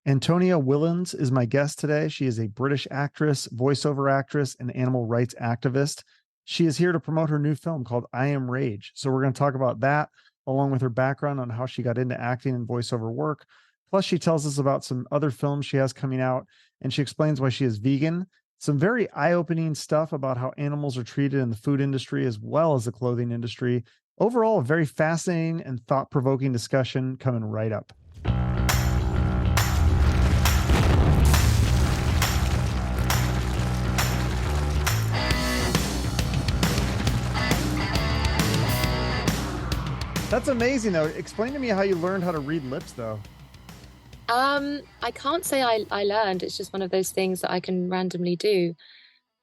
Antonia Whillans is my guest today. She is a British actress, voiceover actress, and animal rights activist. She is here to promote her new film called I Am Rage. So we're going to talk about that, along with her background on how she got into acting and voiceover work. Plus, she tells us about some other films she has coming out, and she explains why she is vegan. Some very eye-opening stuff about how animals are treated in the food industry as well as the clothing industry. Overall, a very fascinating and thought-provoking discussion coming right up. That's amazing, though. Explain to me how you learned how to read lips, though. I can't say I learned. It's just one of those things that I can randomly do.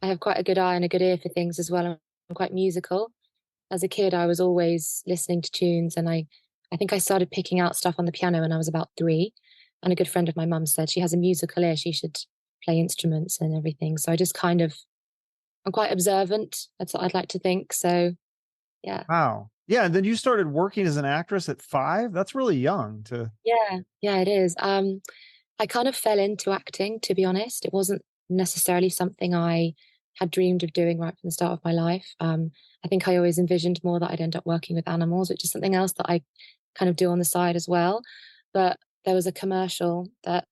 I have quite a good eye and a good ear for things as well. I'm quite musical. As a kid, I was always listening to tunes, and I think I started picking out stuff on the piano when I was about 3. And a good friend of my mum said she has a musical ear, she should play instruments and everything. So I just I'm quite observant. That's what I'd like to think. So yeah. Wow. Yeah, and then you started working as an actress at 5? That's really young to. Yeah, it is. I kind of fell into acting, to be honest. It wasn't necessarily something I had dreamed of doing right from the start of my life. I think I always envisioned more that I'd end up working with animals, which is something else that I kind of do on the side as well. But there was a commercial that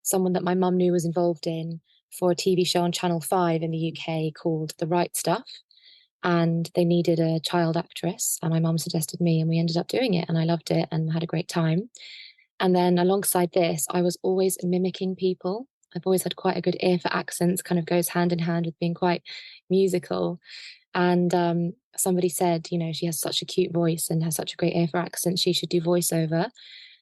someone that my mum knew was involved in for a TV show on Channel 5 in the UK called The Right Stuff. And they needed a child actress, and my mum suggested me, and we ended up doing it, and I loved it and had a great time. And then alongside this, I was always mimicking people. I've always had quite a good ear for accents, kind of goes hand in hand with being quite musical. And somebody said, she has such a cute voice and has such a great ear for accents, she should do voiceover.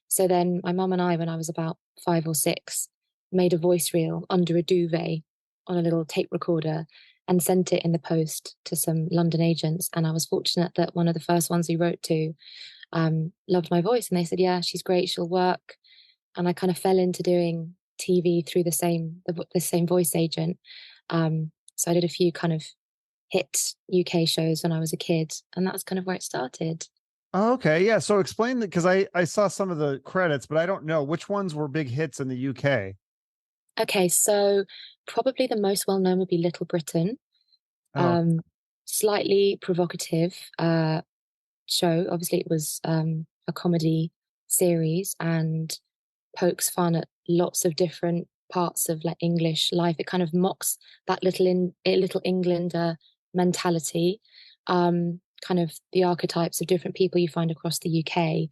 So then my mum and I, when I was about 5 or 6, made a voice reel under a duvet on a little tape recorder and sent it in the post to some London agents. And I was fortunate that one of the first ones we wrote to loved my voice, and they said, yeah, she's great, she'll work. And I kind of fell into doing TV through the same voice agent. So I did a few kind of hit UK shows when I was a kid, and that was kind of where it started. Oh, okay, yeah. So explain that, because I saw some of the credits, but I don't know which ones were big hits in the UK. Okay, so probably the most well known would be Little Britain. Oh, Slightly provocative show. Obviously, it was a comedy series and pokes fun at lots of different parts of like English life. It kind of mocks that little Englander mentality, kind of the archetypes of different people you find across the UK.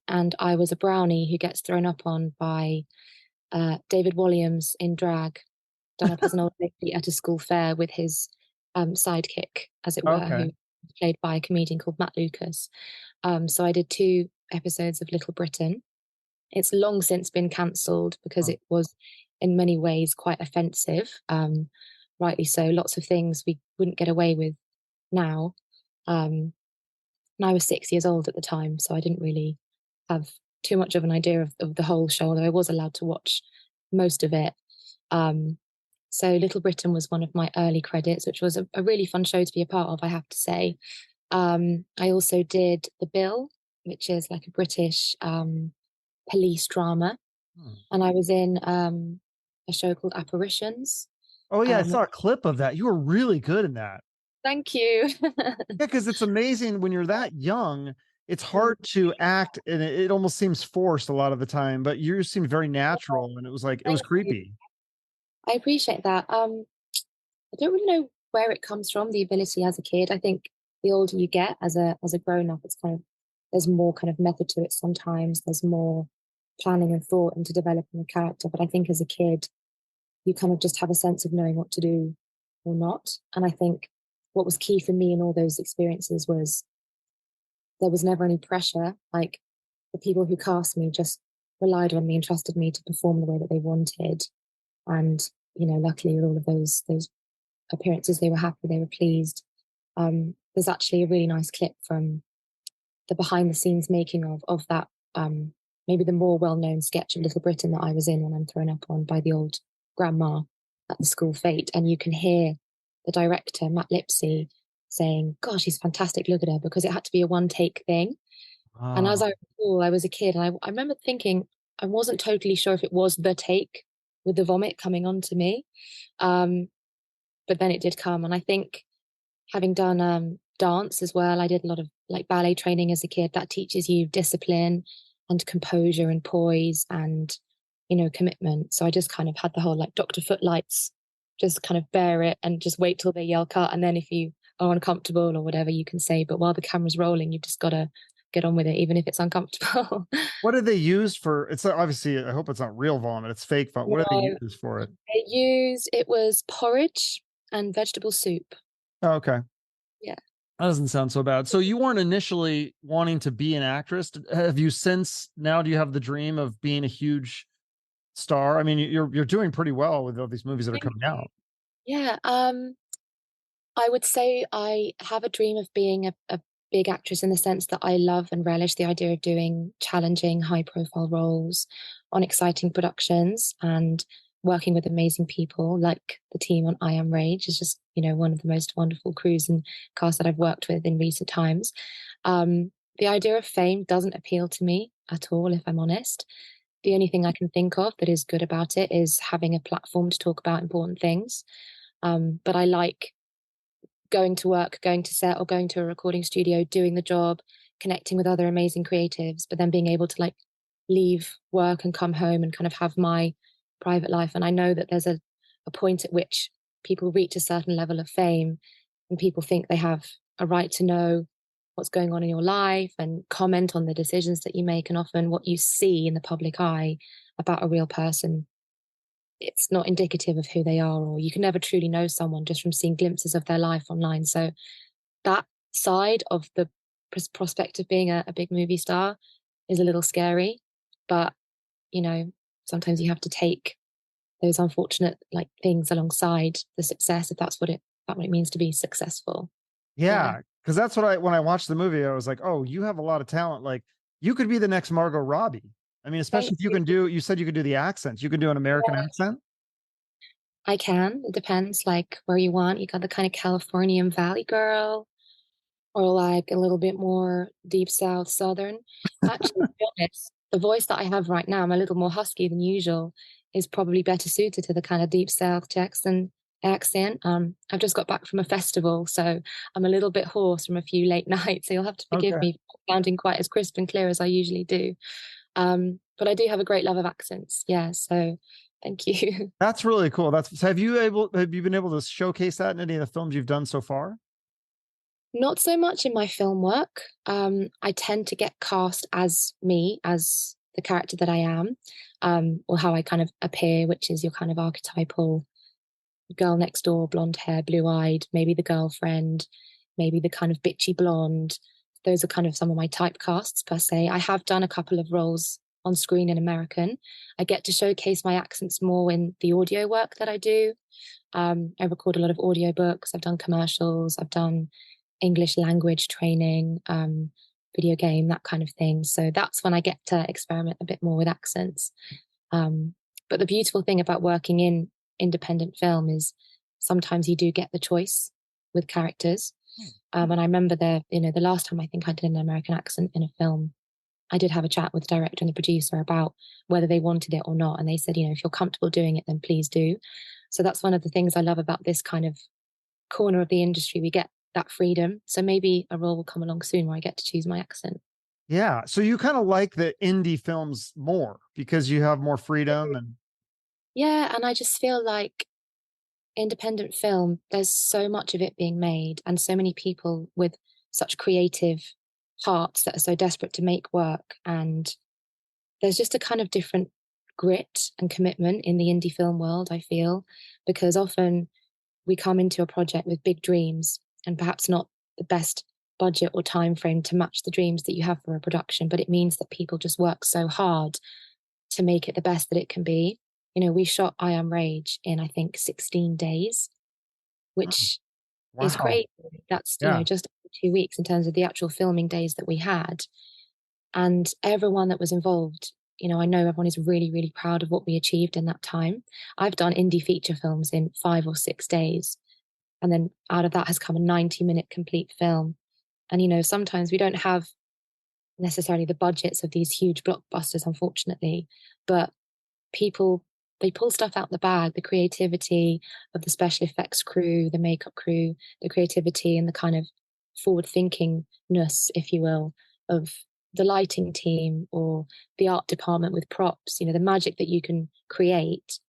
And I was a brownie who gets thrown up on by David Walliams in drag, done up as an old lady at a school fair with his sidekick, as it were, who okay. was played by a comedian called Matt Lucas. So I did 2 episodes of Little Britain. It's long since been cancelled because Oh, it was in many ways quite offensive. Rightly so. Lots of things we wouldn't get away with now. And I was 6 years old at the time, so I didn't really have too much of an idea of the whole show, although I was allowed to watch most of it. Um, so Little Britain was one of my early credits, which was a really fun show to be a part of, I have to say. I also did The Bill, which is like a British police drama. hmm. And I was in a show called Apparitions. Oh, yeah. I Um, saw a clip of that. You were really good in that. Thank you. Yeah, because it's amazing when you're that young. It's Mm, hard to act, and it almost seems forced a lot of the time. But you seemed very natural, and it was Thank you. creepy. I appreciate that. I don't really know where it comes from, the ability as a kid. I think the older you get as a grown up, it's kind of there's more kind of method to it sometimes. There's more planning and thought into developing a character. But I think as a kid, you kind of just have a sense of knowing what to do or not. And I think what was key for me in all those experiences was there was never any pressure. Like the people who cast me just relied on me and trusted me to perform the way that they wanted. And, luckily with all of those appearances, they were happy, they were pleased. There's actually a really nice clip from the behind the scenes making of that, maybe the more well known sketch of Little Britain that I was in when I'm thrown up on by the old grandma at the school fete. And you can hear the director, Matt Lipsey, saying, gosh, she's fantastic, look at her, because it had to be a one take thing. And as Oh, I recall, I was a kid, and I remember thinking, I wasn't totally sure if it was the take with the vomit coming onto me. Um, but then it did come. And I think having done dance as well, I did a lot of like ballet training as a kid. That teaches you discipline and composure and poise and, commitment. So I just kind of had the whole like Dr. Footlights, just kind of bear it and just wait till they yell cut. And then if you are uncomfortable or whatever, you can say, but while the camera's rolling, you've just got to get on with it, even if it's uncomfortable. What did they use for? It's obviously, I hope it's not real vomit. It's fake vomit. What did they No, use for it? it was porridge and vegetable soup. Oh, okay. Yeah. That doesn't sound so bad. So you weren't initially wanting to be an actress. Have you since now? Do you have the dream of being a huge star? I mean, you're doing pretty well with all these movies that are Thank coming you. out. Yeah. I would say I have a dream of being a big actress in the sense that I love and relish the idea of doing challenging, high profile roles on exciting productions and working with amazing people like the team on I Am Rage is just, one of the most wonderful crews and cast that I've worked with in recent times. The idea of fame doesn't appeal to me at all, if I'm honest. The only thing I can think of that is good about it is having a platform to talk about important things. But I like going to work, going to set, or going to a recording studio, doing the job, connecting with other amazing creatives, but then being able to like leave work and come home and kind of have my private life. And I know that there's a point at which people reach a certain level of fame and people think they have a right to know what's going on in your life and comment on the decisions that you make. And often what you see in the public eye about a real person, it's not indicative of who they are, or you can never truly know someone just from seeing glimpses of their life online. So that side of the prospect of being a big movie star is a little scary, but sometimes you have to take those unfortunate like things alongside the success if that's what it means to be successful. Yeah. Yeah, because that's what when I watched the movie, I was like, oh, you have a lot of talent. Like you could be the next Margot Robbie. I mean, especially Thank if you you. can do. You said you could do the accents. You can do an American Yeah, accent. I can. It depends like where you want. You got the kind of Californian Valley girl, or like a little bit more deep south southern. Actually, to be honest, the voice that I have right now, I'm a little more husky than usual, is probably better suited to the kind of deep south Texan accent. I've just got back from a festival, so I'm a little bit hoarse from a few late nights. So you'll have to forgive Okay. me for sounding quite as crisp and clear as I usually do. But I do have a great love of accents. Yeah, so thank you. That's really cool. So have you been able to showcase that in any of the films you've done so far? Not so much in my film work. I tend to get cast as me, as the character that I am, or how I kind of appear, which is your kind of archetypal girl next door, blonde hair, blue eyed, maybe the girlfriend, maybe the kind of bitchy blonde. Those are kind of some of my typecasts per se. I have done a couple of roles on screen in American. I get to showcase my accents more in the audio work that I do. I record a lot of audiobooks. I've done commercials. I've done English language training, video game, that kind of thing. So that's when I get to experiment a bit more with accents. But the beautiful thing about working in independent film is sometimes you do get the choice with characters. And I remember the last time I think I did an American accent in a film, I did have a chat with the director and the producer about whether they wanted it or not. And they said, if you're comfortable doing it, then please do. So that's one of the things I love about this kind of corner of the industry. We get that freedom. So maybe a role will come along soon where I get to choose my accent. Yeah. So you kind of like the indie films more because you have more freedom and Yeah, and I just feel like independent film, there's so much of it being made and so many people with such creative hearts that are so desperate to make work. And there's just a kind of different grit and commitment in the indie film world, I feel, because often we come into a project with big dreams and perhaps not the best budget or time frame to match the dreams that you have for a production, but it means that people just work so hard to make it the best that it can be. We shot I Am Rage in I think 16 days, which is wow. crazy. That's Yeah. just 2 weeks in terms of the actual filming days that we had. And everyone that was involved, I know everyone is really, really proud of what we achieved in that time. I've done indie feature films in 5 or 6 days. And then out of that has come a 90-minute complete film. And, sometimes we don't have necessarily the budgets of these huge blockbusters, unfortunately, but people, they pull stuff out the bag, the creativity of the special effects crew, the makeup crew, the creativity and the kind of forward thinkingness, if you will, of the lighting team or the art department with props, the magic that you can create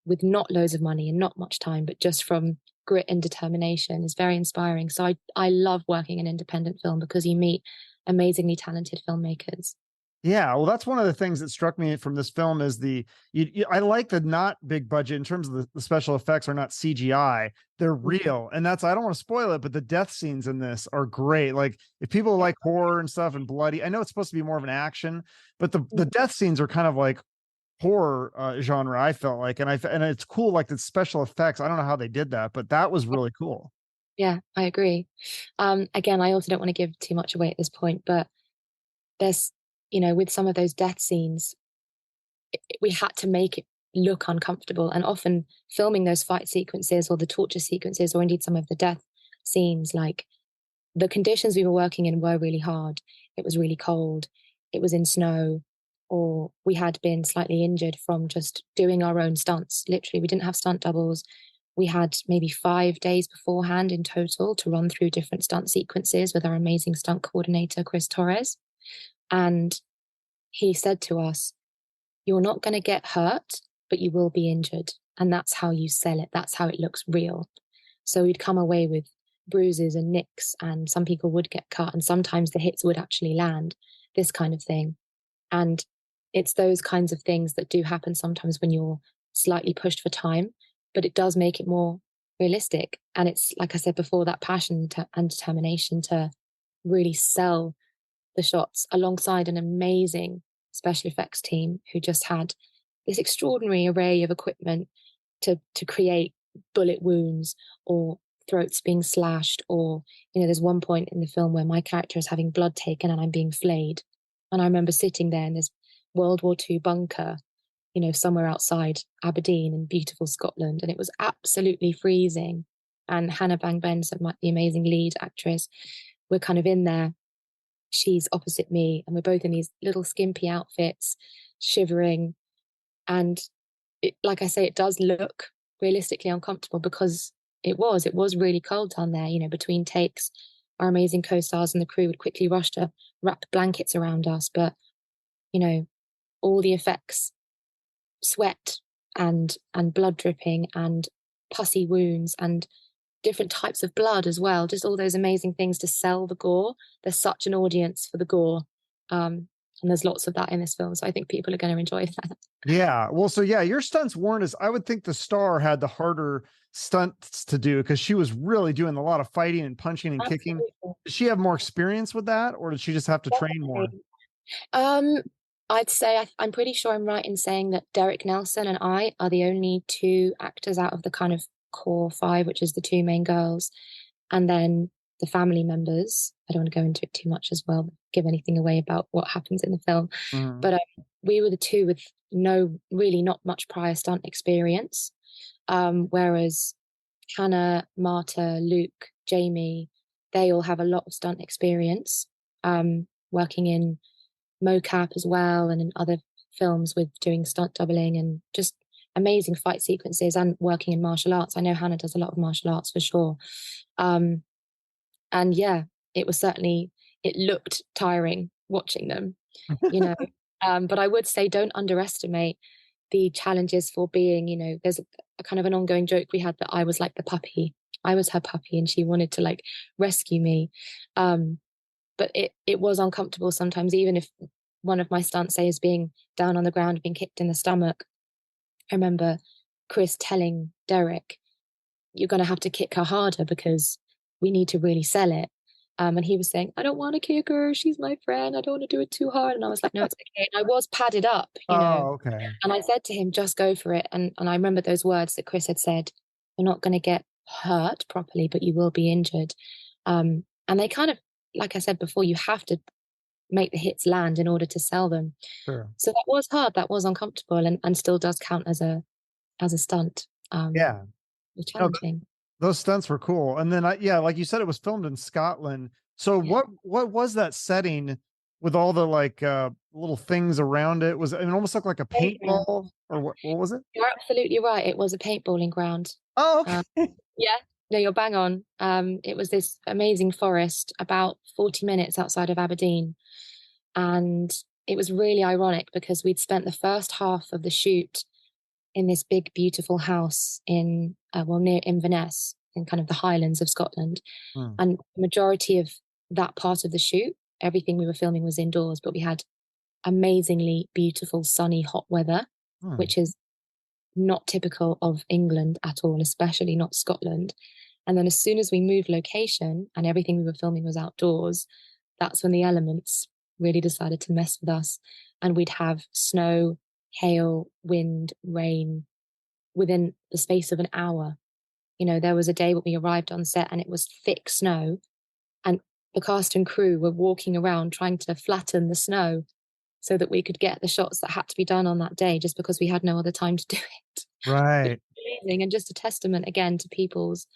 with not loads of money and not much time, but just from grit and determination is very inspiring. So I love working in independent film because you meet amazingly talented filmmakers. Yeah, well, that's one of the things that struck me from this film is I like the not big budget in terms of the special effects are not CGI, they're real. And I don't want to spoil it, but the death scenes in this are great. Like if people like horror and stuff and bloody, I know it's supposed to be more of an action, but the death scenes are kind of like horror genre, I felt like, and it's cool, like the special effects. I don't know how they did that, but that was really cool. Yeah, I agree. Again, I also don't want to give too much away at this point, but there's, with some of those death scenes, we had to make it look uncomfortable. And often filming those fight sequences or the torture sequences, or indeed some of the death scenes, like the conditions we were working in were really hard. It was really cold. It was in snow, or we had been slightly injured from just doing our own stunts. Literally, we didn't have stunt doubles. We had maybe 5 days beforehand in total to run through different stunt sequences with our amazing stunt coordinator, Chris Torres. And he said to us, "You're not going to get hurt, but you will be injured. And that's how you sell it. That's how it looks real." So we'd come away with bruises and nicks, and some people would get cut, and sometimes the hits would actually land, this kind of thing. And it's those kinds of things that do happen sometimes when you're slightly pushed for time, but it does make it more realistic. And it's, like I said before, that passion and determination to really sell the shots alongside an amazing special effects team who just had this extraordinary array of equipment to create bullet wounds or throats being slashed, or there's one point in the film where my character is having blood taken and I'm being flayed, and I remember sitting there in this World War II bunker, somewhere outside Aberdeen in beautiful Scotland, and it was absolutely freezing. And Hannah Bang Benson, the amazing lead actress, we're kind of in there. She's opposite me, and we're both in these little skimpy outfits, shivering. And like I say, it does look realistically uncomfortable because it was really cold down there. Between takes, our amazing co-stars and the crew would quickly rush to wrap blankets around us. But, all the effects, sweat and blood dripping and pussy wounds and different types of blood as well, just all those amazing things to sell the gore. There's such an audience for the gore. And there's lots of that in this film. So I think people are going to enjoy that. Yeah. Well, so yeah, your stunts weren't as, I would think the star had the harder stunts to do because she was really doing a lot of fighting and punching and kicking. Did she have more experience with that, or did she just have to train more? I'd say I'm pretty sure I'm right in saying that Derek Nelson and I are the only two actors out of the kind of core five, which is the two main girls. And then the family members, I don't want to go into it too much as well, give anything away about what happens in the film. But we were the two with not much prior stunt experience. Whereas Hannah, Marta, Luke, Jamie, they all have a lot of stunt experience, working in mocap as well and in other films with doing stunt doubling and just amazing fight sequences and working in martial arts. I know Hannah does a lot of martial arts for sure. And yeah, it looked tiring watching them, but I would say don't underestimate the challenges for being, there's a kind of an ongoing joke we had that I was like the puppy. I was her puppy and she wanted to like rescue me. But it was uncomfortable sometimes, even if one of my stunts, say, is being down on the ground, being kicked in the stomach. I remember Chris telling Derek, "You're going to have to kick her harder because we need to really sell it." And he was saying, "I don't want to kick her. She's my friend. I don't want to do it too hard." And I was like, "No, it's okay." And I was padded up, Oh, okay. And I said to him, "Just go for it." And I remember those words that Chris had said, "You're not going to get hurt properly, but you will be injured." And they kind of, like I said before, you have to make the hits land in order to sell them. Sure. So that was hard, that was uncomfortable, and still does count as a stunt. Yeah. It's challenging. Those stunts were cool. And then yeah, like you said, it was filmed in Scotland. So what was that setting with all the like little things around it. Was, I mean, it almost looked like a Playground. paintball, or what was it? You're absolutely right. It was a paintballing ground. Oh, Um, okay. yeah, no, you're bang on. It was this amazing forest about 40 minutes outside of Aberdeen. And it was really ironic because we'd spent the first half of the shoot in this big, beautiful house in, well, near Inverness, in kind of the Highlands of Scotland. Hmm. And the majority of that part of the shoot, everything we were filming was indoors, but we had amazingly beautiful, sunny, hot weather, Hmm. which is not typical of England at all, especially not Scotland. And then as soon as we moved location and everything we were filming was outdoors, that's when the elements really decided to mess with us. And we'd have snow, hail, wind, rain within the space of an hour. You know, there was a day when we arrived on set and it was thick snow, and the cast and crew were walking around trying to flatten the snow so that we could get the shots that had to be done on that day just because we had no other time to do it. Which Right. is amazing and just a testament again to people's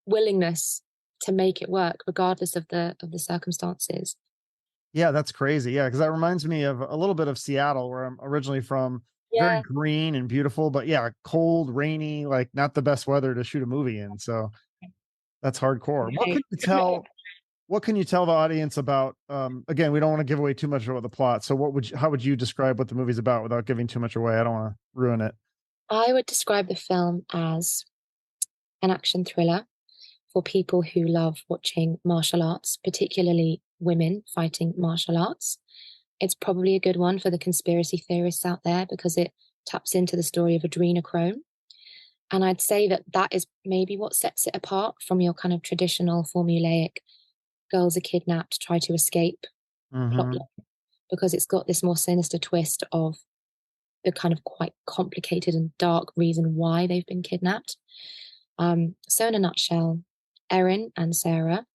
willingness to make it work regardless of the circumstances. Yeah, that's crazy. Yeah, because that reminds me of a little bit of Seattle, where I'm originally from. Very Yeah. green and beautiful, but yeah, cold, rainy, like not the best weather to shoot a movie in. So that's hardcore. What Right. can you tell? What can you tell the audience about? Again, we don't want to give away too much about the plot. So, how would you describe what the movie's about without giving too much away? I don't want to ruin it. I would describe the film as an action thriller for people who love watching martial arts, particularly women fighting martial arts. It's probably a good one for the conspiracy theorists out there because it taps into the story of adrenochrome. And I'd say that that is maybe what sets it apart from your kind of traditional formulaic girls are kidnapped, try to escape Hmm. plotline, because it's got this more sinister twist of the kind of quite complicated and dark reason why they've been kidnapped. So, in a nutshell, Erin and Sarah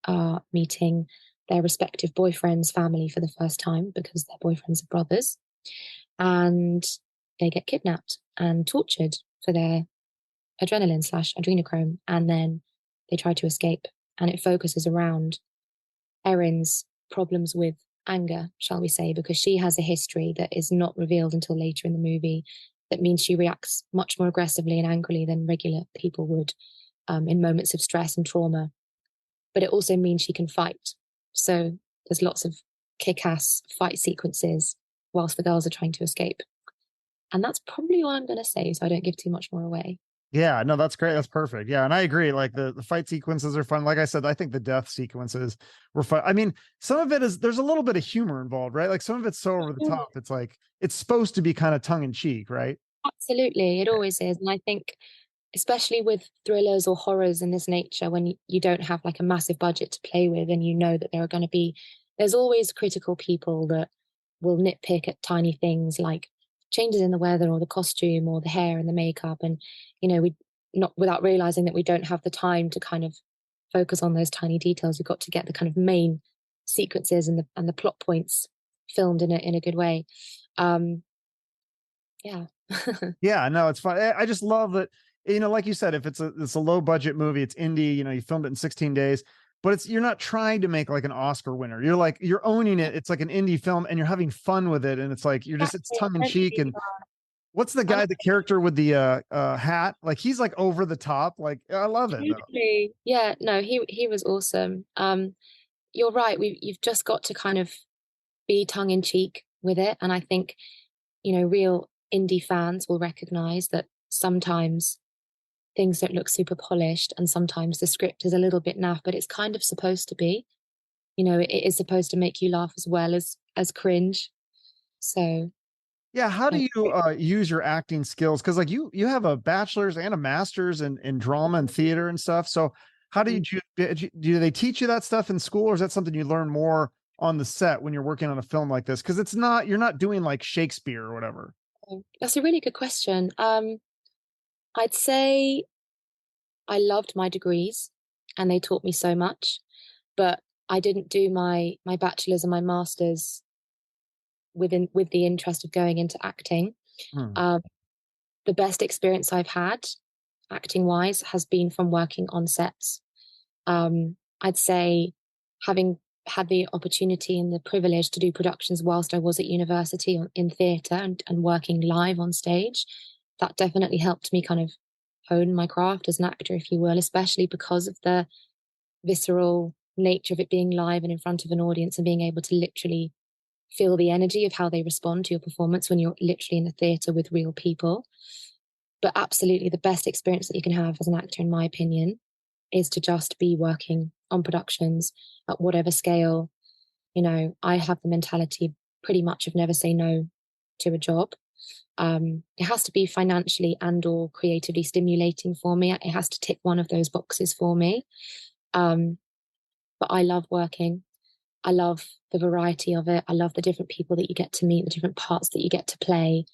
are meeting their respective boyfriends' family for the first time because their boyfriends are brothers, and they get kidnapped and tortured for their adrenaline slash adrenochrome, and then they try to escape. And it focuses around Erin's problems with anger, shall we say, because she has a history that is not revealed until later in the movie. That means she reacts much more aggressively and angrily than regular people would in moments of stress and trauma. But it also means she can fight. So there's lots of kick ass fight sequences whilst the girls are trying to escape. And that's probably all I'm going to say, so I don't give too much more away. Yeah, no, that's great. That's perfect. Yeah, and I agree. Like the fight sequences are fun. Like I said, I think the death sequences were fun. I mean, some of it is there's a little bit of humor involved, right? Like some of it's so over the top. It's like it's supposed to be kind of tongue in cheek, right? Absolutely, it always is. And I think, especially with thrillers or horrors in this nature, when you don't have like a massive budget to play with and you know that there are going to be, there's always critical people that will nitpick at tiny things like changes in the weather or the costume or the hair and the makeup. And, you know, we not without realizing that we don't have the time to kind of focus on those tiny details. We've got to get the kind of main sequences and the plot points filmed in a good way. Um, yeah. Yeah, no, it's fun. I just love that, like you said, if it's a low budget movie, it's indie, you filmed it in 16 days, but you're not trying to make like an Oscar winner. You're owning it. It's like an indie film and you're having fun with it. And it's like it's Exactly. tongue in I don't cheek. think And what's the And guy, the character with the hat? Like he's like over the top. Like I love it though. absolutely, yeah, no, he was awesome. You're right. You've just got to kind of be tongue in cheek with it, and I think real indie fans will recognize that sometimes things don't look super polished, and sometimes the script is a little bit naff, but it's kind of supposed to be. It is supposed to make you laugh as well as cringe. So Yeah, how do yeah. you use your acting skills? Because like you have a bachelor's and a master's in drama and theater and stuff. So how do they teach you that stuff in school, or is that something you learn more on the set when you're working on a film like this? Because you're not doing like Shakespeare or whatever. That's a really good question. I'd say I loved my degrees and they taught me so much, but I didn't do my bachelor's and my master's with the interest of going into acting. Hmm. Um, the best experience I've had acting wise has been from working on sets. I'd say having had the opportunity and the privilege to do productions whilst I was at university in theatre and working live on stage. That definitely helped me kind of hone my craft as an actor, if you will, especially because of the visceral nature of it being live and in front of an audience and being able to literally feel the energy of how they respond to your performance when you're literally in the theatre with real people. But absolutely the best experience that you can have as an actor, in my opinion, is to just be working on productions at whatever scale. You know, I have the mentality pretty much of never say no to a job. It has to be financially and or creatively stimulating for me. It has to tick one of those boxes for me. But I love working. I love the variety of it. I love the different people that you get to meet, the different parts that you get to play.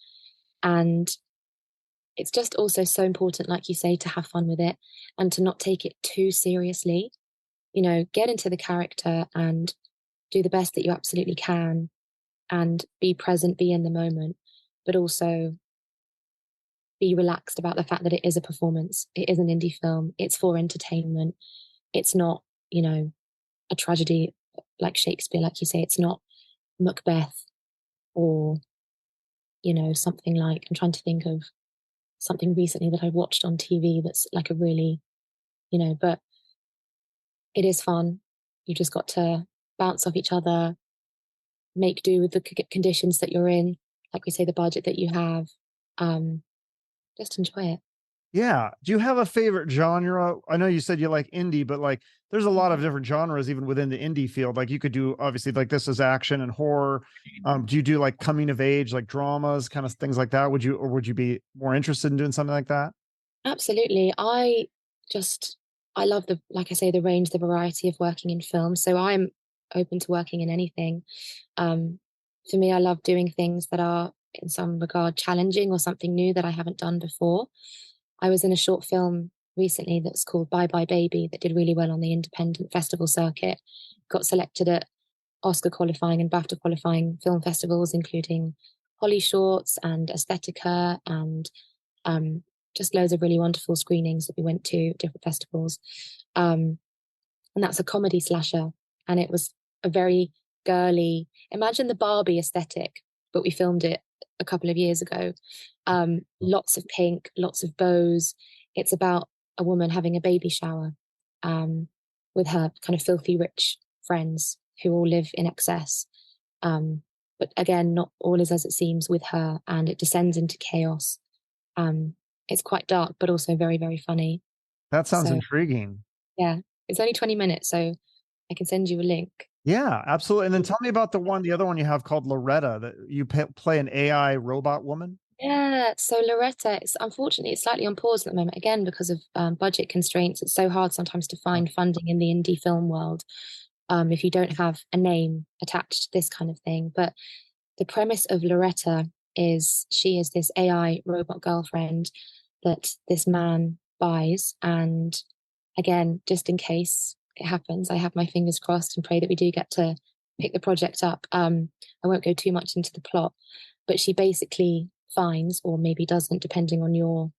And it's just also so important, like you say, to have fun with it and to not take it too seriously. You know, get into the character and do the best that you absolutely can and be present, be in the moment, but also be relaxed about the fact that it is a performance. It is an indie film. It's for entertainment. It's not, you know, a tragedy like Shakespeare, like you say. It's not Macbeth or, you know, something like, I'm trying to think of something recently that I watched on TV that's like a really, you know, but it is fun. You just got to bounce off each other, make do with the conditions that you're in, like we say, the budget that you have. Just enjoy it. Yeah. Do you have a favorite genre? I know you said you like indie, but like there's a lot of different genres even within the indie field. Like you could do obviously like this is action and horror. Do you do like coming of age, like dramas, kind of things like that? Would you be more interested in doing something like that? Absolutely. I love the, like I say, the range, the variety of working in film. So I'm open to working in anything. Um, for me, I love doing things that are in some regard challenging or something new that I haven't done before. I was in a short film recently that's called Bye Bye Baby that did really well on the independent festival circuit, got selected at Oscar qualifying and BAFTA qualifying film festivals, including Holly Shorts and Aesthetica and um, just loads of really wonderful screenings that we went to, different festivals. Um, and that's a comedy slasher. And it was a very girly, imagine the Barbie aesthetic, but we filmed it a couple of years ago. Lots of pink, lots of bows. It's about a woman having a baby shower with her kind of filthy rich friends who all live in excess. But again, not all is as it seems with her, and it descends into chaos. It's quite dark, but also very, very funny. That sounds So intriguing. yeah, it's only 20 minutes, so I can send you a link. Yeah, absolutely. And then tell me about the other one you have called Loretta that you play an AI robot woman. Yeah, so Loretta, it's unfortunately it's slightly on pause at the moment again because of budget constraints. It's so hard sometimes to find funding in the indie film world if you don't have a name attached to this kind of thing. But the premise of Loretta is she is this AI robot girlfriend that this man buys, and again, just in case it happens, I have my fingers crossed and pray that we do get to pick the project up. I won't go too much into the plot, but she basically finds, or maybe doesn't, depending on your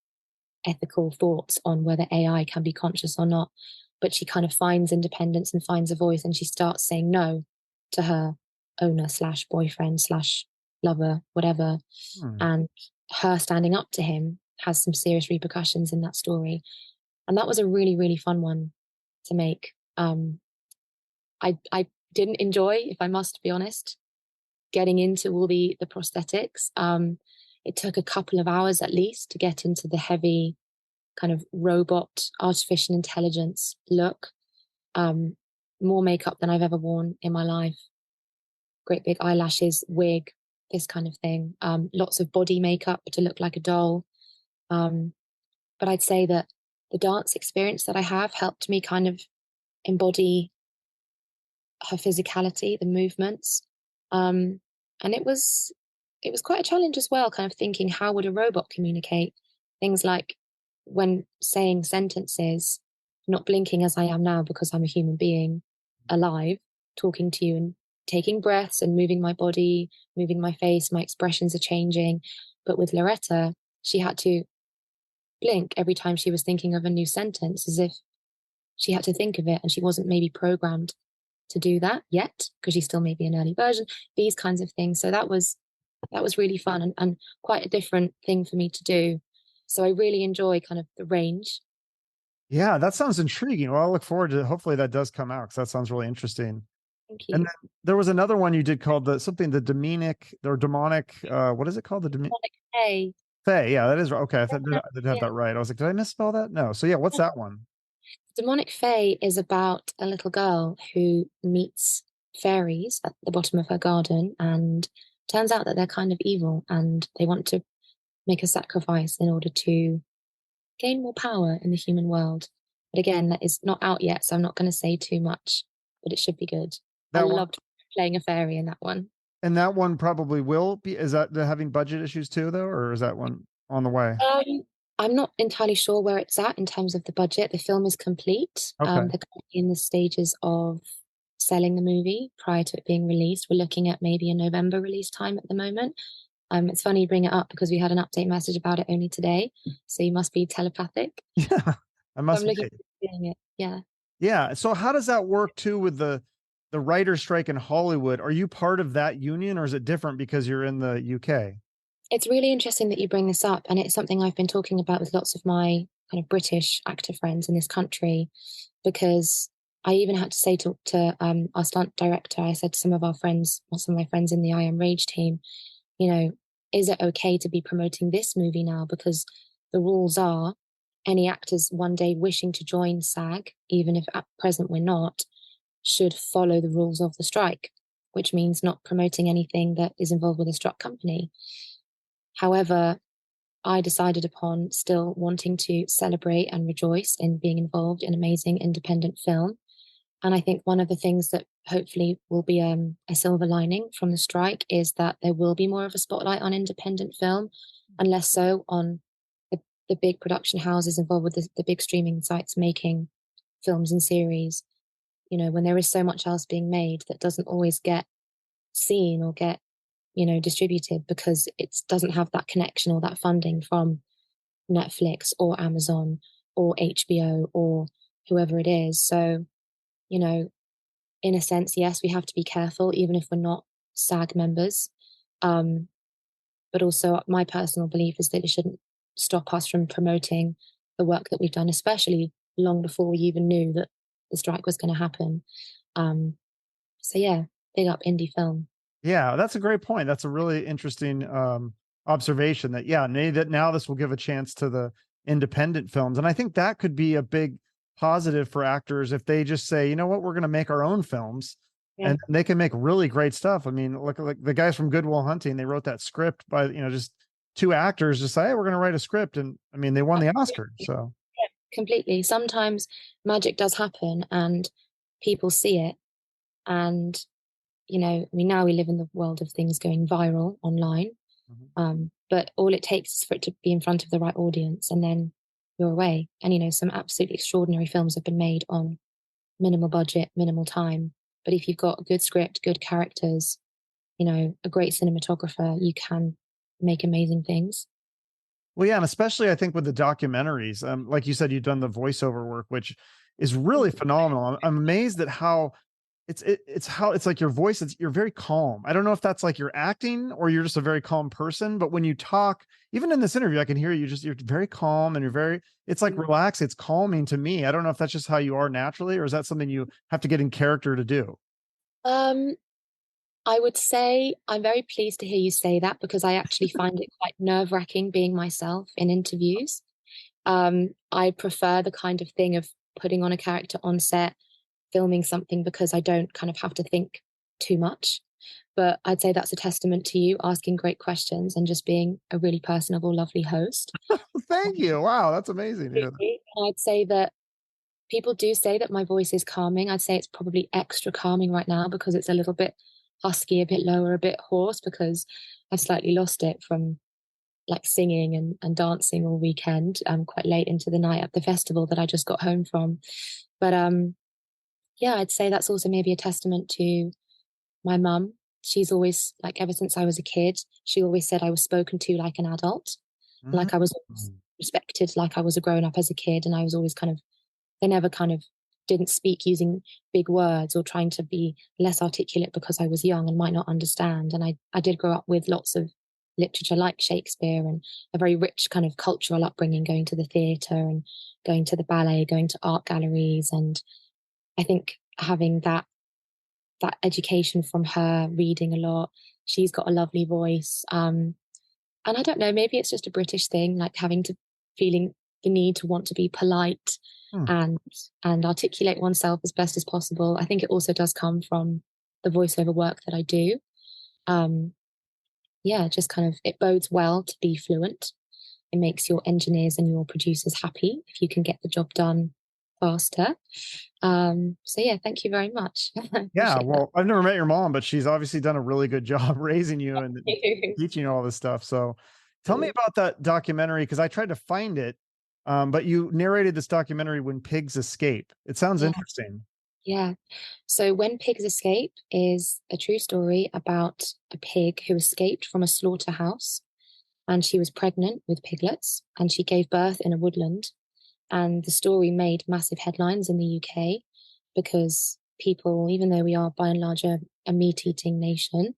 ethical thoughts on whether AI can be conscious or not. But she kind of finds independence and finds a voice, and she starts saying no to her owner slash boyfriend slash lover, whatever. Hmm. And her standing up to him has some serious repercussions in that story. And that was a really, really fun one to make. I didn't enjoy, if I must be honest, getting into all the prosthetics. It took a couple of hours at least to get into the heavy kind of robot artificial intelligence look. More makeup than I've ever worn in my life. Great big eyelashes, wig, this kind of thing. Lots of body makeup to look like a doll. But I'd say that the dance experience that I have helped me kind of embody her physicality, the movements. And it was quite a challenge as well, kind of thinking how would a robot communicate? Things like when saying sentences, not blinking as I am now because I'm a human being alive, talking to you and taking breaths and moving my body, moving my face, my expressions are changing. But with Loretta, she had to blink every time she was thinking of a new sentence as if she had to think of it and she wasn't maybe programmed to do that yet, because she's still maybe an early version, these kinds of things. So that was really fun, and quite a different thing for me to do. So I really enjoy kind of the range. Yeah, that sounds intriguing. Well, I look forward to hopefully that does come out because that sounds really interesting. Thank And you. then there was another one you did called the demonic or demonic. What is it called? Hey, Fae. Yeah, that is right. Okay, I did have yeah. that right. I was like, did I misspell that? No. So yeah, what's that one? Demonic Fae is about a little girl who meets fairies at the bottom of her garden, and turns out that they're kind of evil and they want to make a sacrifice in order to gain more power in the human world. But again, that is not out yet, so I'm not going to say too much, but it should be good. I That one. loved playing a fairy in that one. And that one probably will be. Is that having budget issues too, though, or is that one on the way? I'm not entirely sure where it's at in terms of the budget. The film is complete. Okay. They're currently in the stages of selling the movie prior to it being released. We're looking at maybe a November release time at the moment. It's funny you bring it up because we had an update message about it only today. So you must be telepathic. Yeah, I So I'm must looking be. forward to doing it. Yeah. Yeah. So how does that work too with the writer strike in Hollywood? Are you part of that union, or is it different because you're in the UK? It's really interesting that you bring this up, and it's something I've been talking about with lots of my kind of British actor friends in this country, because I even had to say to our stunt director, I said to some of our friends, or some of my friends in the I Am Rage team, you know, is it okay to be promoting this movie now? Because the rules are any actors one day wishing to join SAG, even if at present we're not, should follow the rules of the strike, which means not promoting anything that is involved with a struck company. However, I decided upon still wanting to celebrate and rejoice in being involved in amazing independent film. And I think one of the things that hopefully will be a silver lining from the strike is that there will be more of a spotlight on independent film, and less so on the big production houses involved with the big streaming sites making films and series. When there is so much else being made that doesn't always get seen or get distributed because it doesn't have that connection or that funding from Netflix or Amazon or HBO or whoever it is. So, you know, in a sense, yes, we have to be careful, even if we're not SAG members. Um, but also, my personal belief is that it shouldn't stop us from promoting the work that we've done, especially long before we even knew that the strike was going to happen. Um, so, yeah, big up indie film. Yeah, that's a great point. That's a really interesting observation that, yeah, now this will give a chance to the independent films. And I think that could be a big positive for actors if they just say, you know what, we're going to make our own films Yeah. and they can make really great stuff. I mean, look like the guys from Good Will Hunting, they wrote that script by, just two actors just say, hey, we're going to write a script. And I mean, they won the Oscar. So Completely. Sometimes magic does happen and people see it. And, I mean, now we live in the world of things going viral online. But all it takes is for it to be in front of the right audience, and then you're away. And, some absolutely extraordinary films have been made on minimal budget, minimal time. But if you've got a good script, good characters, a great cinematographer, you can make amazing things. Well, yeah, and especially I think with the documentaries, like you said, you've done the voiceover work, which is really phenomenal. I'm amazed at how it's how it's like your voice. You're very calm. I don't know if that's like you're acting or you're just a very calm person, but when you talk, even in this interview, I can hear you're very calm and it's like relaxed. It's calming to me. I don't know if that's just how you are naturally, or is that something you have to get in character to do? Um, I would say I'm very pleased to hear you say that, because I actually find it quite nerve-wracking being myself in interviews. I prefer the kind of thing of putting on a character on set, filming something, because I don't kind of have to think too much. But I'd say that's a testament to you asking great questions and just being a really personable, lovely host. Thank you. Wow, that's amazing. Yeah. And I'd say that people do say that my voice is calming. I'd say it's probably extra calming right now because it's a little bit husky, a bit lower, a bit hoarse, because I've slightly lost it from like singing and dancing all weekend, quite late into the night at the festival that I just got home from. But yeah, I'd say that's also maybe a testament to my mum. She's always, like, ever since I was a kid, she always said I was spoken to like an adult, like I was Mhm. respected, like I was a grown up as a kid, and I was always kind of, they never kind of didn't speak using big words or trying to be less articulate because I was young and might not understand. And I did grow up with lots of literature like Shakespeare and a very rich kind of cultural upbringing, going to the theatre and going to the ballet, going to art galleries. And I think having that education from her, reading a lot, she's got a lovely voice. And I don't know, maybe it's just a British thing, like feeling the need to want to be polite Hmm. and articulate oneself as best as possible. I think it also does come from the voiceover work that I do. Yeah, just kind of, it bodes well to be fluent. It makes your engineers and your producers happy if you can get the job done faster. So yeah, thank you very much. Yeah, Appreciate well, I've never met your mom, but she's obviously done a really good job raising you and that. teaching you all this stuff. So tell me about that documentary, because I tried to find it, but you narrated this documentary, When Pigs Escape. It sounds Yeah, interesting. yeah. So When Pigs Escape is a true story about a pig who escaped from a slaughterhouse, and she was pregnant with piglets and she gave birth in a woodland. And the story made massive headlines in the UK because people, even though we are by and large a meat eating nation,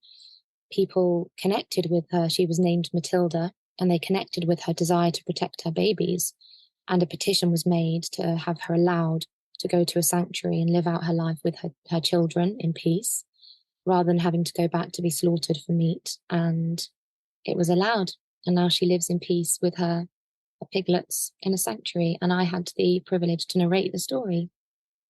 people connected with her. She was named Matilda, and they connected with her desire to protect her babies. And a petition was made to have her allowed to go to a sanctuary and live out her life with her children in peace, rather than having to go back to be slaughtered for meat. And it was allowed. And now she lives in peace with her piglets in a sanctuary. And I had the privilege to narrate the story.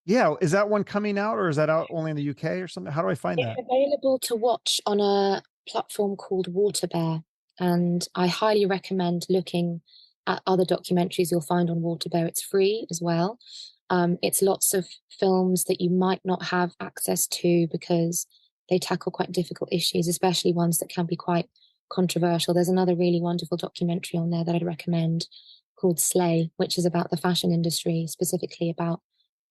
Yeah, is that one coming out, or is that out only in the UK or something? How do I find It's that? available to watch on a platform called Waterbear. And I highly recommend looking at other documentaries you'll find on Waterbear. It's free as well. It's lots of films that you might not have access to because they tackle quite difficult issues, especially ones that can be quite controversial. There's another really wonderful documentary on there that I'd recommend called Slay, which is about the fashion industry, specifically about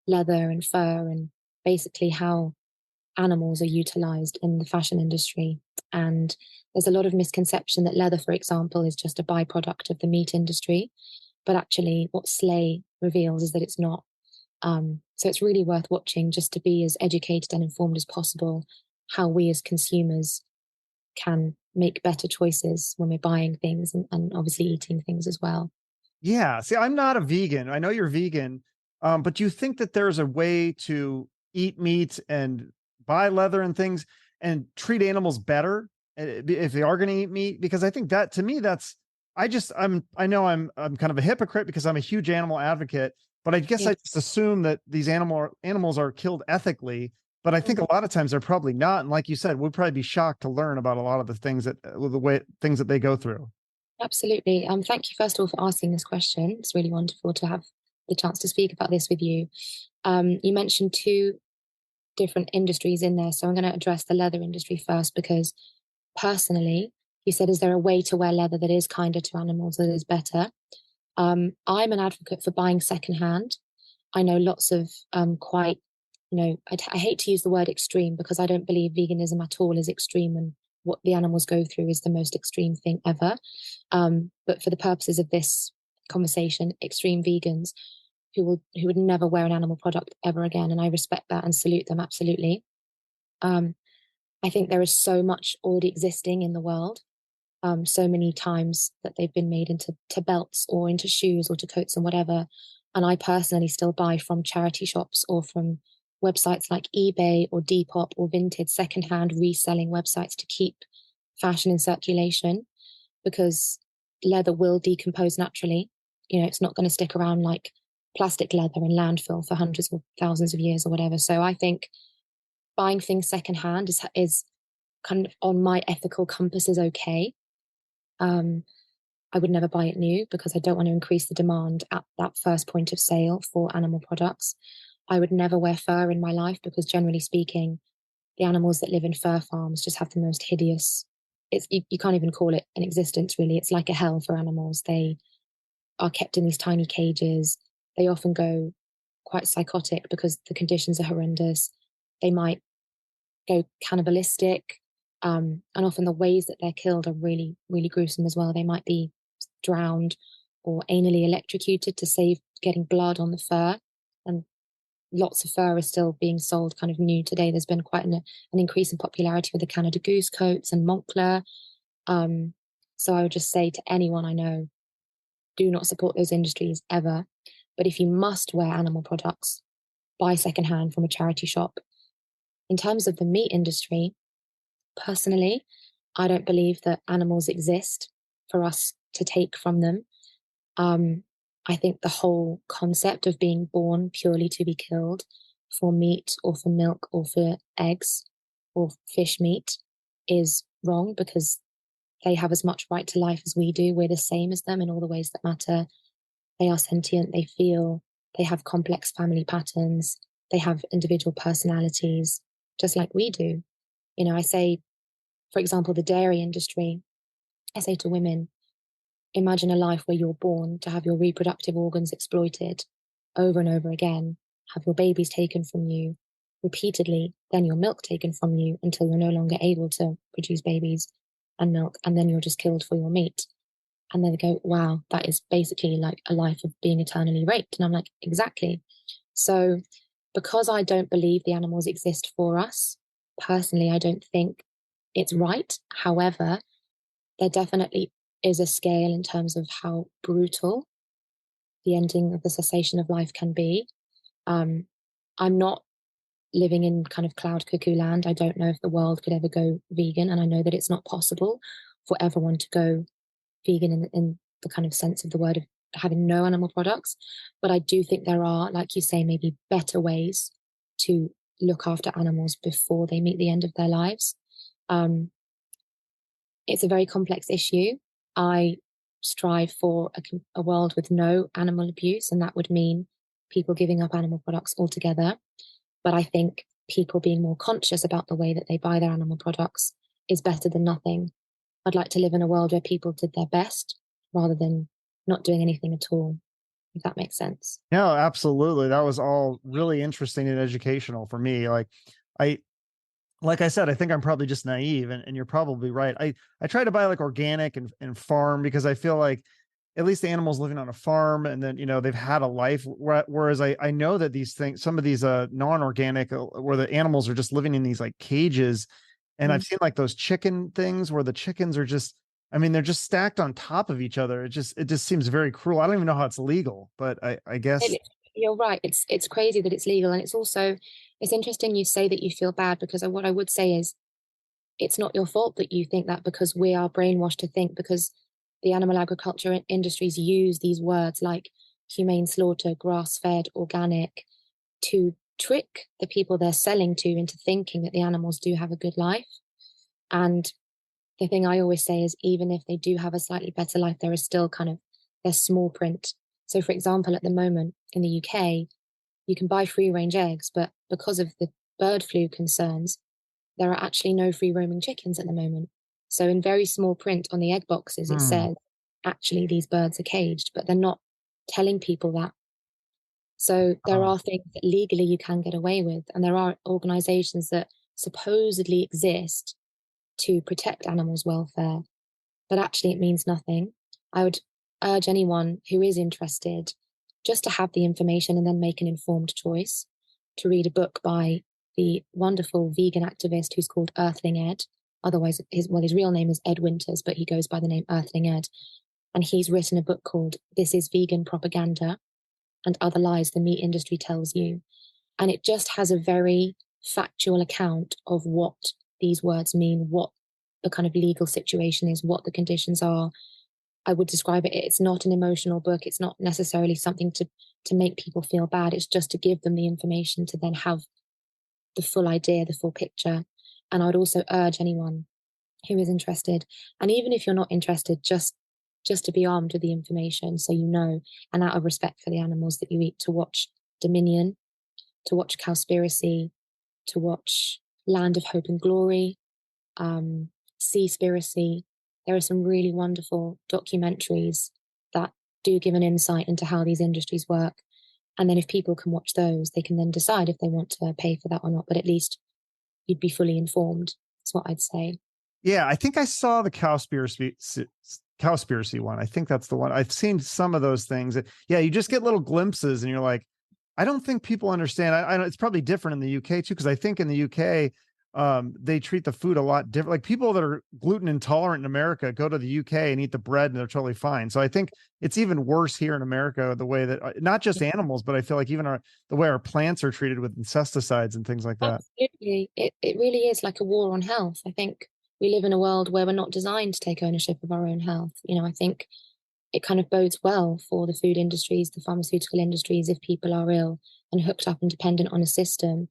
leather and fur and basically how animals are utilized in the fashion industry. And there's a lot of misconception that leather, for example, is just a byproduct of the meat industry. But actually, what Slay reveals is that it's not. So it's really worth watching just to be as educated and informed as possible how we as consumers can make better choices when we're buying things and obviously eating things as well. Yeah. See, I'm not a vegan. I know you're vegan, but do you think that there's a way to eat meat and buy leather and things and treat animals better if they are going to eat meat? Because I think that, to me, that's, I know I'm kind of a hypocrite because I'm a huge animal advocate, but I guess Yeah, I just assume that these animals are killed ethically. But I think a lot of times they're probably not. And like you said, we'd probably be shocked to learn about a lot of the things that they go through. absolutely. Thank you first of all for asking this question. It's really wonderful to have the chance to speak about this with you. You mentioned two different industries in there, so I'm going to address the leather industry first because personally, you said, is there a way to wear leather that is kinder to animals, that is better? I'm an advocate for buying secondhand. I know lots of quite, I hate to use the word extreme because I don't believe veganism at all is extreme and what the animals go through is the most extreme thing ever. But for the purposes of this conversation, extreme vegans who would never wear an animal product ever again, and I respect that and salute them absolutely. Um, I think there is so much already existing in the world, so many times that they've been made into belts or into shoes or to coats and whatever. And I personally still buy from charity shops or from websites like eBay or Depop or Vinted, secondhand reselling websites to keep fashion in circulation because leather will decompose naturally. It's not going to stick around like plastic leather in landfill for hundreds or thousands of years or whatever. So I think buying things secondhand is kind of on my ethical compass is okay. Um, I would never buy it new because I don't want to increase the demand at that first point of sale for animal products. I would never wear fur in my life because, generally speaking, the animals that live in fur farms just have the most hideous. You can't even call it an existence, really. It's like a hell for animals. They are kept in these tiny cages. They often go quite psychotic because the conditions are horrendous. They might go cannibalistic. And often the ways that they're killed are really, really gruesome as well. They might be drowned or anally electrocuted to save getting blood on the fur. And lots of fur is still being sold kind of new today. There's been quite an increase in popularity with the Canada Goose coats and Moncler. So I would just say to anyone I know, do not support those industries ever. But if you must wear animal products, buy secondhand from a charity shop. In terms of the meat industry, personally, I don't believe that animals exist for us to take from them. I think the whole concept of being born purely to be killed for meat or for milk or for eggs or fish meat is wrong, because they have as much right to life as we do. We're the same as them in all the ways that matter. They are sentient, they feel, they have complex family patterns, they have individual personalities, just like we do. You know, I say, for example, the dairy industry, I say to women, imagine a life where you're born to have your reproductive organs exploited over and over again, have your babies taken from you repeatedly, then your milk taken from you until you're no longer able to produce babies and milk, and then you're just killed for your meat. And then they go, wow, that is basically like a life of being eternally raped. And I'm like, exactly. So because I don't believe the animals exist for us, personally, I don't think it's right. However, there definitely is a scale in terms of how brutal the ending of the cessation of life can be. I'm not living in kind of cloud cuckoo land. I don't know if the world could ever go vegan. And I know that it's not possible for everyone to go vegan in the kind of sense of the word of having no animal products. But I do think there are, like you say, maybe better ways to look after animals before they meet the end of their lives. It's a very complex issue. I strive for a world with no animal abuse, and that would mean people giving up animal products altogether. But I think people being more conscious about the way that they buy their animal products is better than nothing. I'd like to live in a world where people did their best rather than not doing anything at all, if that makes sense. No, absolutely. That was all really interesting and educational for me. I, like I said, I think I'm probably just naive, and you're probably right. I try to buy like organic and farm, because I feel like at least the animals living on a farm, and then, you know, they've had a life. Whereas I know that these things, some of these non-organic, where the animals are just living in these like cages. And I've Mm. seen like those chicken things where the chickens are just, I mean, they're just stacked on top of each other. It just seems very cruel. I don't even know how it's legal, but I guess. You're right. It's crazy that it's legal, and it's interesting you say that you feel bad, because what I would say is it's not your fault that you think that, because we are brainwashed to think, because the animal agriculture industries use these words like humane slaughter, grass-fed, organic, to trick the people they're selling to into thinking that the animals do have a good life. And the thing I always say is, even if they do have a slightly better life, there is still kind of their small print. So, for example, at the moment in the UK, you can buy free range eggs, but because of the bird flu concerns, there are actually no free roaming chickens at the moment. So, in very small print on the egg boxes, it Hmm. says actually these birds are caged, but they're not telling people that. So, there Oh. are things that legally you can get away with, and there are organizations that supposedly exist to protect animals' welfare, but actually it means nothing. I would urge anyone who is interested just to have the information and then make an informed choice, to read a book by the wonderful vegan activist who's called Earthling Ed. Otherwise, his real name is Ed Winters, but he goes by the name Earthling Ed. And he's written a book called This is Vegan Propaganda and Other Lies the Meat Industry Tells You. And it just has a very factual account of what these words mean, what the kind of legal situation is, what the conditions are. I would describe it. It's not an emotional book. It's not necessarily something to make people feel bad. It's just to give them the information to then have the full idea, the full picture. And I would also urge anyone who is interested, and even if you're not interested, just to be armed with the information, so you know, and out of respect for the animals that you eat, to watch Dominion, to watch Cowspiracy, to watch Land of Hope and Glory, Seaspiracy. There are some really wonderful documentaries that do give an insight into how these industries work. And then if people can watch those, they can then decide if they want to pay for that or not. But at least you'd be fully informed. That's what I'd say. Yeah, I think I saw the cowspiracy one. I think that's the one. I've seen some of those things. Yeah, you just get little glimpses, and you're like, I don't think people understand. It's probably different in the UK too, because I think in the UK, they treat the food a lot different. Like people that are gluten intolerant in America go to the UK and eat the bread and they're totally fine. So I think it's even worse here in America, the way that not just animals, but I feel like even the way our plants are treated with insecticides and things like that. Absolutely. It really is like a war on health. I think we live in a world where we're not designed to take ownership of our own health. I think it kind of bodes well for the food industries, the pharmaceutical industries, if people are ill and hooked up and dependent on a system.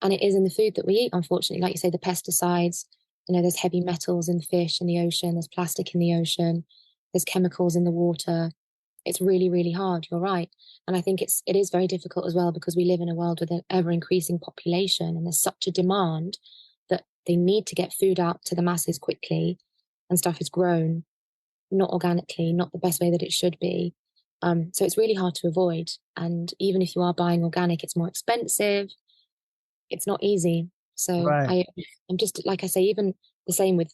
And it is in the food that we eat, unfortunately. Like you say, the pesticides, there's heavy metals in fish in the ocean, there's plastic in the ocean, there's chemicals in the water. It's really, really hard. You're right. And I think it is very difficult as well because we live in a world with an ever increasing population and there's such a demand that they need to get food out to the masses quickly, and stuff is grown not organically, not the best way that it should be. So it's really hard to avoid. And even if you are buying organic, it's more expensive. It's not easy. So Right. I'm just, like I say, even the same with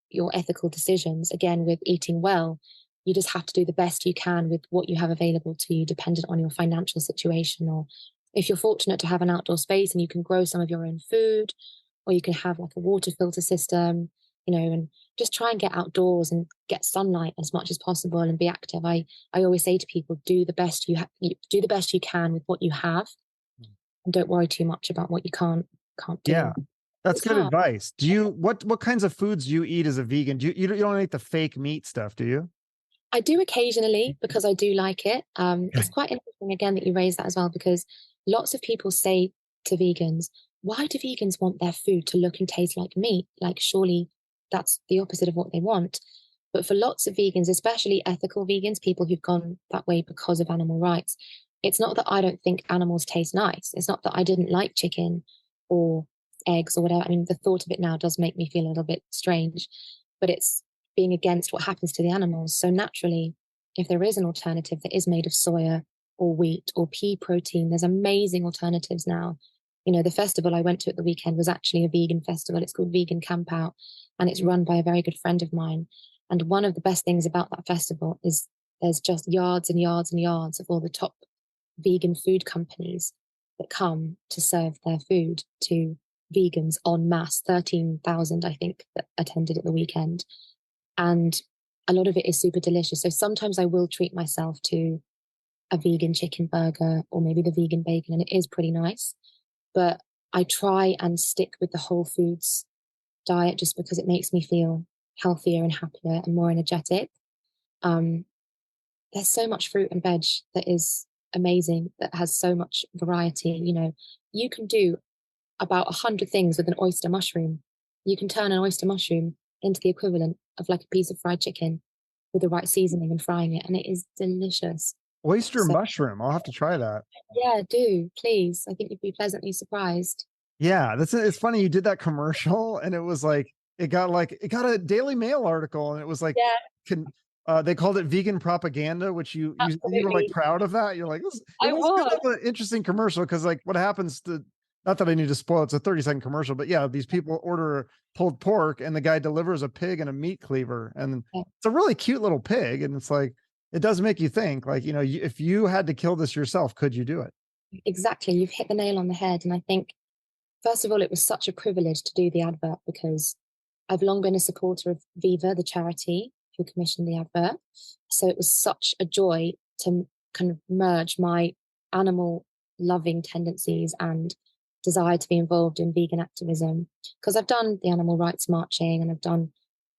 your ethical decisions, again, with eating well, you just have to do the best you can with what you have available to you, dependent on your financial situation. Or if you're fortunate to have an outdoor space and you can grow some of your own food, or you can have like a water filter system, and just try and get outdoors and get sunlight as much as possible and be active. I always say to people, do the best you do the best you can with what you have, and don't worry too much about what you can't Yeah. do. That's It's good hard. advice. Do you what kinds of foods do you eat as a vegan? You don't eat the fake meat stuff, do you? I do occasionally because I do like it. It's Okay. quite interesting again that you raise that as well, because lots of people say to vegans, why do vegans want their food to look and taste like meat? Like, surely that's the opposite of what they want. But for lots of vegans, especially ethical vegans, people who've gone that way because of animal rights, it's not that I don't think animals taste nice. It's not that I didn't like chicken or eggs or whatever. I mean, the thought of it now does make me feel a little bit strange, but it's being against what happens to the animals. So naturally, if there is an alternative that is made of soya or wheat or pea protein, there's amazing alternatives now. The festival I went to at the weekend was actually a vegan festival. It's called Vegan Camp Out, and it's run by a very good friend of mine. And one of the best things about that festival is there's just yards and yards and yards of all the top vegan food companies that come to serve their food to vegans en masse. 13,000, I think, that attended at the weekend. And a lot of it is super delicious. So sometimes I will treat myself to a vegan chicken burger or maybe the vegan bacon, and it is pretty nice. But I try and stick with the whole foods diet just because it makes me feel healthier and happier and more energetic. Um, there's so much fruit and veg that is amazing, that has so much variety. You can do about 100 things with an oyster mushroom. You can turn an oyster mushroom into the equivalent of like a piece of fried chicken with the right seasoning and frying it, and it is delicious. Oyster So mushroom. I'll have to try that. yeah, do please. I think you'd be pleasantly surprised. Yeah, it's funny you did that commercial and it was like it got a Daily Mail article and it was like Yeah, can they called it vegan propaganda, which you were like absolutely. proud of that. You're like, it I was kind was. of an interesting commercial because like what happens to, not that I need to spoil, it's a 30-second commercial, but yeah, these people order pulled pork and the guy delivers a pig and a meat cleaver. And Yeah, it's a really cute little pig. And it's like, it does make you think like, if you had to kill this yourself, could you do it? exactly. You've hit the nail on the head. And I think, first of all, it was such a privilege to do the advert because I've long been a supporter of Viva, the charity who commissioned the advert. So it was such a joy to kind of merge my animal loving tendencies and desire to be involved in vegan activism. Because I've done the animal rights marching and I've done,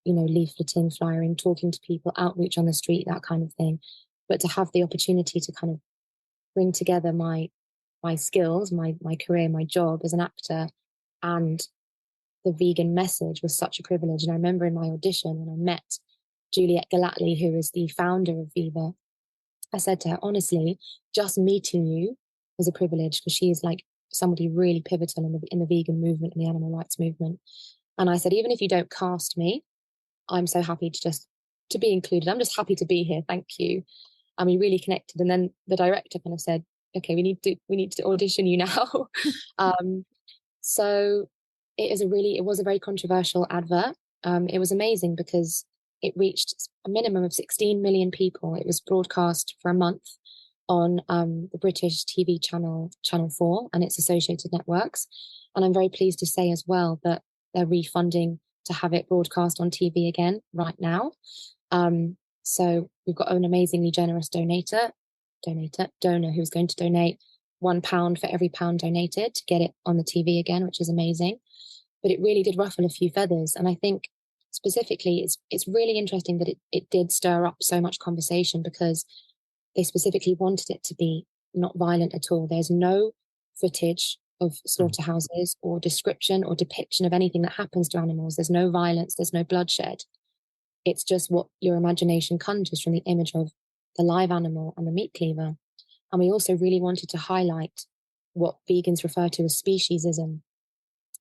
leafleting, flyering, talking to people, outreach on the street, that kind of thing. But to have the opportunity to kind of bring together my skills, my career, my job as an actor, and the vegan message was such a privilege. And I remember in my audition when I met Juliet Galatly, who is the founder of Viva, I said to her, honestly, just meeting you was a privilege because she is like somebody really pivotal in the vegan movement and the animal rights movement. And I said, even if you don't cast me, I'm so happy to be included. I'm just happy to be here. Thank you. And we really connected. And then the director kind of said, okay, we need to audition you now. um, so it was a very controversial advert. It was amazing because it reached a minimum of 16 million people. It was broadcast for a month on the British TV channel Channel 4 and its associated networks. And I'm very pleased to say as well that they're refunding to have it broadcast on TV again right now. So we've got an amazingly generous donor who's going to donate £1 for every pound donated to get it on the TV again, which is amazing. But it really did ruffle a few feathers. And I think specifically it's really interesting that it did stir up so much conversation because they specifically wanted it to be not violent at all. There's no footage of slaughterhouses or description or depiction of anything that happens to animals. There's no violence, there's no bloodshed. It's just what your imagination conjures from the image of the live animal and the meat cleaver. And we also really wanted to highlight what vegans refer to as speciesism.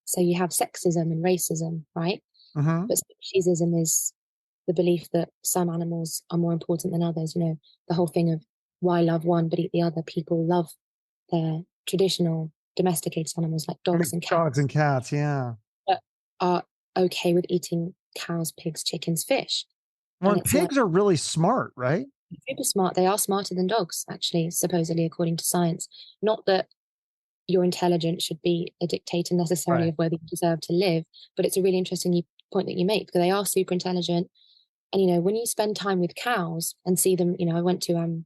So you have sexism and racism, right? Mm-hmm. But speciesism is the belief that some animals are more important than others. You know, the whole thing of why love one but eat the other. People love their traditional domesticated animals like dogs and cats. Dogs and cats, yeah. But are okay with eating cows, pigs, chickens, fish. Well, and pigs are really smart, right? Super smart. They are smarter than dogs, actually, supposedly, according to science. Not that your intelligence should be a dictator necessarily of whether you deserve to live, but it's a really interesting point that you make because they are super intelligent. And, you know, when you spend time with cows and see them, you know, I'm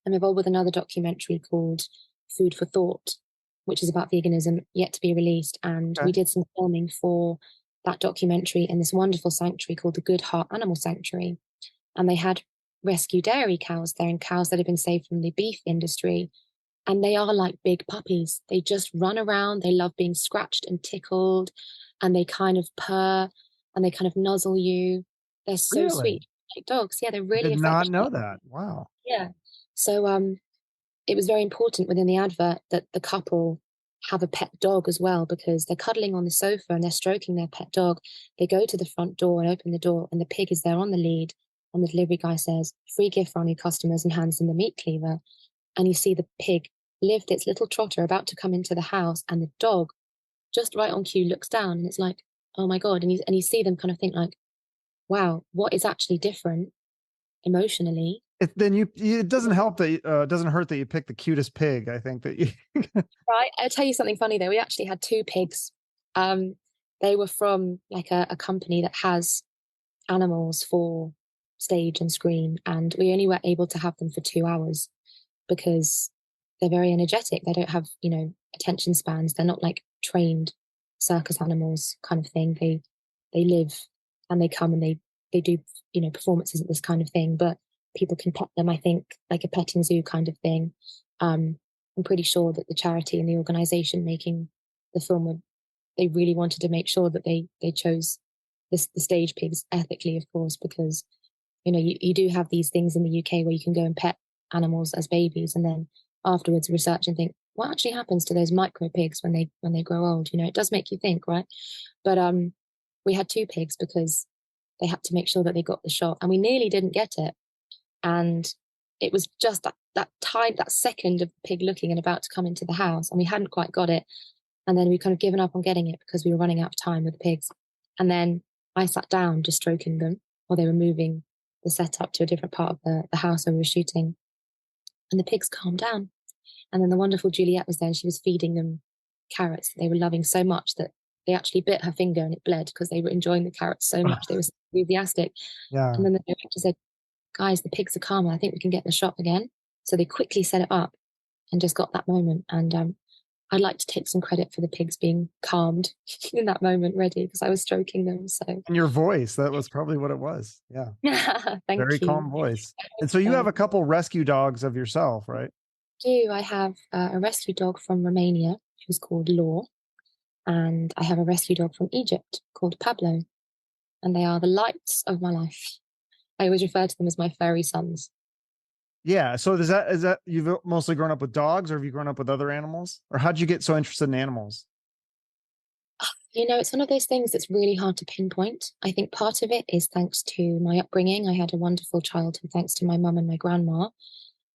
involved with another documentary called Food for Thought, which is about veganism, yet to be released. And we did some filming for that documentary in this wonderful sanctuary called the Good Heart Animal Sanctuary. And they had rescue dairy cows there and cows that have been saved from the beef industry. And they are like big puppies. They just run around. They love being scratched and tickled. And they kind of purr and they kind of nuzzle you. They're so sweet, like dogs. Yeah, they're really affectionate. I did not know that. Wow. Yeah. So it was very important within the advert that the couple have a pet dog as well because they're cuddling on the sofa and they're stroking their pet dog. They go to the front door and open the door and the pig is there on the lead. And the delivery guy says, free gift for our new customers and hands them the meat cleaver. And you see the pig lift its little trotter about to come into the house and the dog just right on cue looks down and it's like, oh my God. And you see them kind of think like, wow, what is actually different emotionally? It doesn't help that it doesn't hurt that you picked the cutest pig. I think that you right. I'll tell you something funny though. We actually had two pigs. They were from like a company that has animals for stage and screen, and we only were able to have them for 2 hours because they're very energetic. They don't have, you know, attention spans. They're not like trained circus animals kind of thing. They live and they come and they do, you know, performances at this kind of thing, but people can pet them, I think, like a petting zoo kind of thing. I'm pretty sure that the charity and the organization making the film, they really wanted to make sure that they chose the stage pigs ethically, of course, because, you know, you do have these things in the UK where you can go and pet animals as babies and then afterwards research and think, what actually happens to those micro pigs when they grow old? You know, it does make you think, right? But we had two pigs because they had to make sure that they got the shot and we nearly didn't get it. And it was just that second of the pig looking and about to come into the house and we hadn't quite got it. And then we kind of given up on getting it because we were running out of time with the pigs. And then I sat down just stroking them while they were moving the setup to a different part of the house where we were shooting. And the pigs calmed down. And then the wonderful Juliet was there and she was feeding them carrots that they were loving so much that they actually bit her finger and it bled because they were enjoying the carrots so much. They were so enthusiastic. Yeah. And then the director said, guys, the pigs are calmer. I think we can get the shot again. So they quickly set it up and just got that moment. And I'd like to take some credit for the pigs being calmed in that moment, ready, because I was stroking them. So, and your voice, that was probably what it was. Yeah. Thank Very you. calm voice. And so you have a couple rescue dogs of yourself, right? I have a rescue dog from Romania who's called Law. And I have a rescue dog from Egypt called Pablo. And they are the lights of my life. I always refer to them as my furry sons. Yeah. So is that you've mostly grown up with dogs or have you grown up with other animals? Or how'd you get so interested in animals? You know, it's one of those things that's really hard to pinpoint. I think part of it is thanks to my upbringing. I had a wonderful childhood thanks to my mum and my grandma.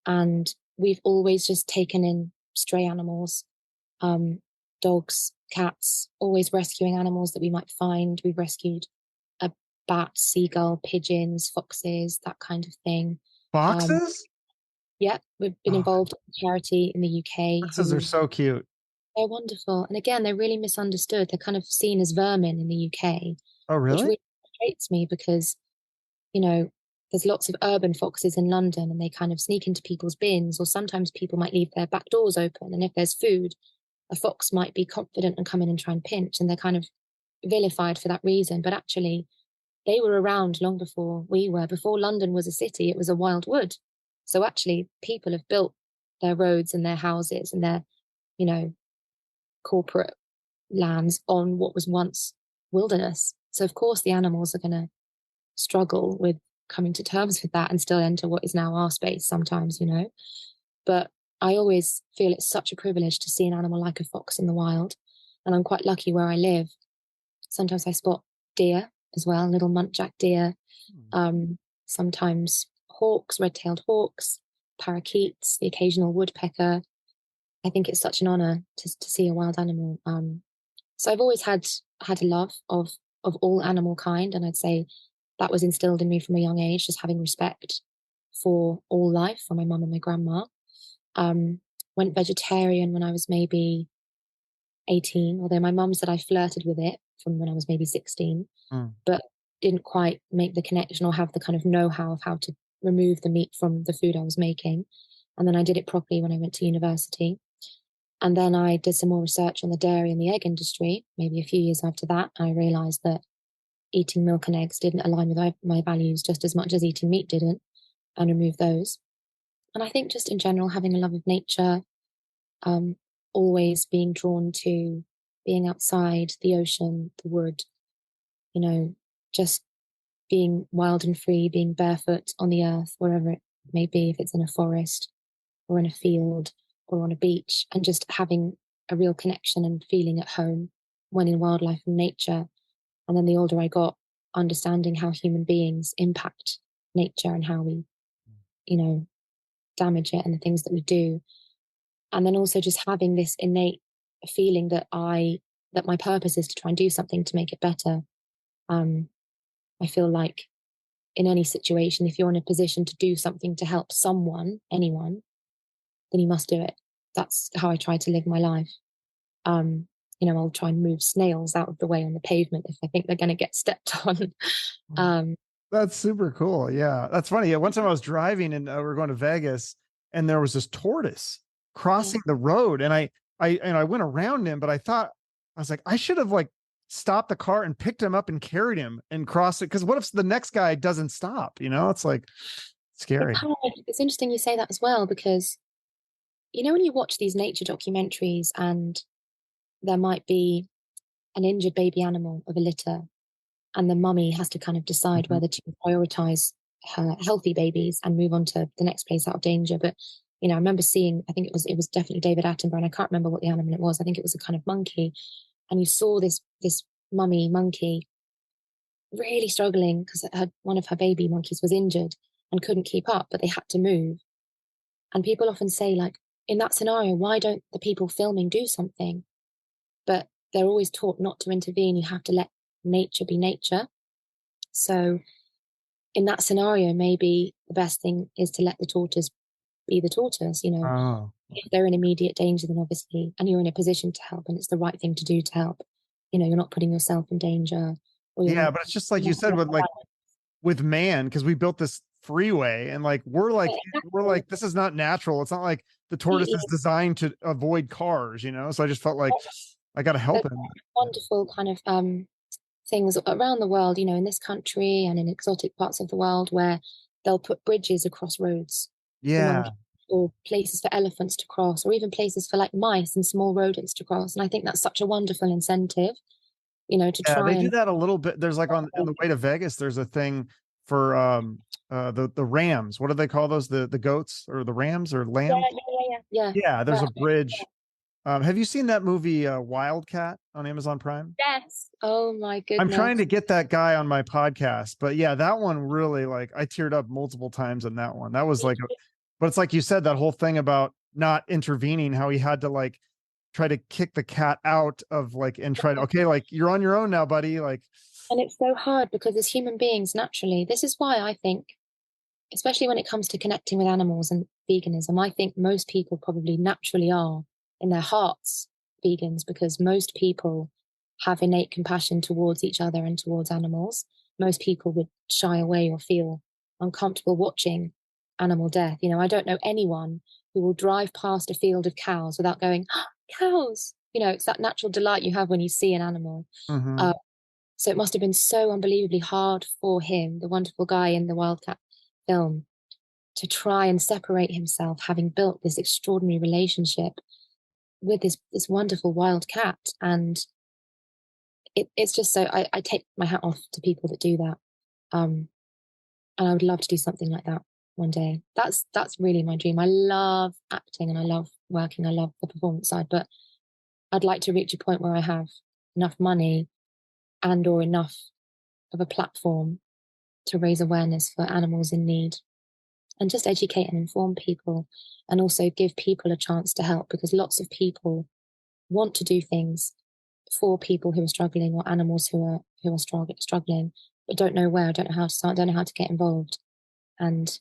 And we've always just taken in stray animals, dogs, cats, always rescuing animals that we might find. We've rescued a bat, seagull, pigeons, foxes, that kind of thing. Foxes? Yeah, we've been Oh, involved in a charity in the UK horses are who so cute. they're wonderful. And again, they're really misunderstood. They're kind of seen as vermin in the UK, Oh, which really? really frustrates me because, you know, there's lots of urban foxes in London and they kind of sneak into people's bins, or sometimes people might leave their back doors open. And if there's food, a fox might be confident and come in and try and pinch, and they're kind of vilified for that reason. But actually, they were around long before we were. Before London was a city, it was a wild wood. So actually, people have built their roads and their houses and their, you know, corporate lands on what was once wilderness. So of course, the animals are going to struggle with coming to terms with that and still enter what is now our space sometimes, you know. But I always feel it's such a privilege to see an animal like a fox in the wild. And I'm quite lucky where I live. Sometimes I spot deer as well, little muntjac deer, Hmm. sometimes hawks, red-tailed hawks, parakeets, the occasional woodpecker. I think it's such an honor to see a wild animal. So I've always had a love of all animal kind, and I'd say that was instilled in me from a young age, just having respect for all life, from my mum and my grandma. Um, Went vegetarian when I was maybe 18, although my mum said I flirted with it from when I was maybe 16, Hmm. but didn't quite make the connection or have the kind of know-how of how to remove the meat from the food I was making. And then I did it properly when I went to university. And then I did some more research on the dairy and the egg industry, maybe a few years after that. I realized that eating milk and eggs didn't align with my values just as much as eating meat didn't, and removed those. And I think just in general, having a love of nature, um, always being drawn to being outside, the ocean, the wood, you know, just being wild and free, being barefoot on the earth, wherever it may be, if it's in a forest or in a field or on a beach, and just having a real connection and feeling at home when in wildlife and nature. And then the older I got, understanding how human beings impact nature and how we, you know, damage it and the things that we do. And then also just having this innate feeling that my purpose is to try and do something to make it better. Um, I feel like in any situation, if you're in a position to do something to help someone, anyone, then you must do it. That's how I try to live my life. Um, I'll try and move snails out of the way on the pavement if I think they're going to get stepped on. um, That's super cool. Yeah. That's funny. Yeah. One time I was driving and we were going to Vegas and there was this tortoise yeah, crossing the road and I went around him, but I was like, I should have like stopped the car and picked him up and carried him and crossed it. Cause what if the next guy doesn't stop? It's like it's scary. hard. It's interesting you say that as well because when you watch these nature documentaries and there might be an injured baby animal of a litter, and the mummy has to kind of decide Mhm. whether to prioritize her healthy babies and move on to the next place out of danger. But I remember seeing, I think it was definitely David Attenborough, and I can't remember what the animal it was. I think it was a kind of monkey, and you saw this mummy monkey really struggling because one of her baby monkeys was injured and couldn't keep up, but they had to move. And people often say, like, in that scenario, why don't the people filming do something? But they're always taught not to intervene. You have to let nature be nature. So in that scenario, maybe the best thing is to let the tortoise be the tortoise. Oh, If they're in immediate danger, then obviously, and you're in a position to help, and it's the right thing to do to help. You're not putting yourself in danger, or you're yeah. not. But it's just like You're you not said with man, because we built this freeway and like we're exactly. like this is not natural. It's not like the tortoise Completely. is designed to avoid cars. So I just felt like I gotta There's help him. wonderful kind of things around the world, in this country and in exotic parts of the world where they'll put bridges across roads for Yeah. monkeys or places for elephants to cross, or even places for like mice and small rodents to cross. And I think that's such a wonderful incentive, to Yeah, try they do and that a little bit. There's like on the way to Vegas, there's a thing for the rams. What do they call those? The goats or the rams or yeah, lambs? yeah. Yeah, there's Right. a bridge. Have you seen that movie Wildcat on Amazon Prime? Yes. Oh my I'm trying goodness. to get that guy on my podcast, but yeah, that one really like I teared up multiple times in that one. That was like, but it's like you said, that whole thing about not intervening, how he had to like try to kick the cat out of like and try to okay, like you're on your own now, buddy. Like, And it's so hard because as human beings, naturally, this is why I think, especially when it comes to connecting with animals and veganism. I think most people probably naturally are in their hearts vegans, because most people have innate compassion towards each other and towards animals. Most people would shy away or feel uncomfortable watching animal death. I don't know anyone who will drive past a field of cows without going, oh, cows. It's that natural delight you have when you see an animal. Mm-hmm. So it must have been so unbelievably hard for him, the wonderful guy in the Wildcat film, to try and separate himself, having built this extraordinary relationship with this wonderful wild cat. And it's just so, I take my hat off to people that do that. And I would love to do something like that one day. That's really my dream. I love acting and I love working. I love the performance side, but I'd like to reach a point where I have enough money and or enough of a platform to raise awareness for animals in need, and just educate and inform people, and also give people a chance to help, because lots of people want to do things for people who are struggling, or animals who are struggling, but don't know where, don't know how to start, don't know how to get involved. And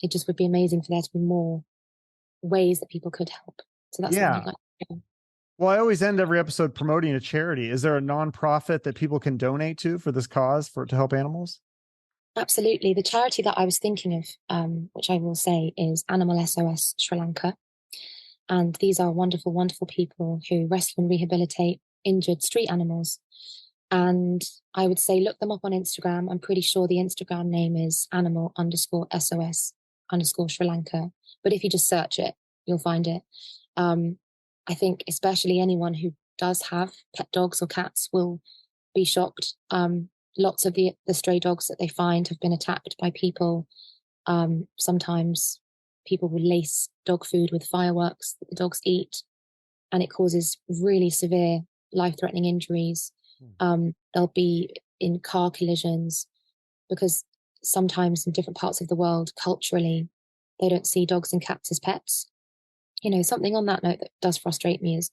it just would be amazing for there to be more ways that people could help. So that's something Yeah. I'd like to do. Well, I always end every episode promoting a charity. Is there a nonprofit that people can donate to for this cause, to help animals? Absolutely. The charity that I was thinking of, which I will say, is Animal SOS Sri Lanka. And these are wonderful, wonderful people who rescue and rehabilitate injured street animals. And I would say look them up on Instagram. I'm pretty sure the Instagram name is animal_SOS_Sri Lanka. But if you just search it, you'll find it. I think especially anyone who does have pet dogs or cats will be shocked. Lots of the stray dogs that they find have been attacked by people. Sometimes people will lace dog food with fireworks that the dogs eat, and it causes really severe life-threatening injuries. They'll be in car collisions, because sometimes in different parts of the world, culturally, they don't see dogs and cats as pets. Something on that note that does frustrate me is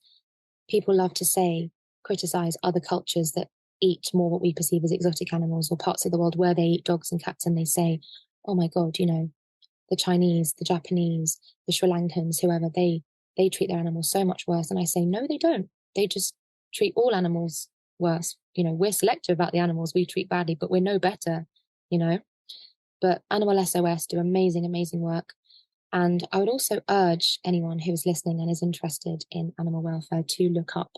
people love to criticize other cultures that eat more what we perceive as exotic animals, or parts of the world where they eat dogs and cats, and they say, oh my God, the Chinese, the Japanese, the Sri Lankans, whoever, they treat their animals so much worse. And I say, no, they don't. They just treat all animals worse. We're selective about the animals we treat badly, but we're no better, But Animal SOS do amazing, amazing work. And I would also urge anyone who is listening and is interested in animal welfare to look up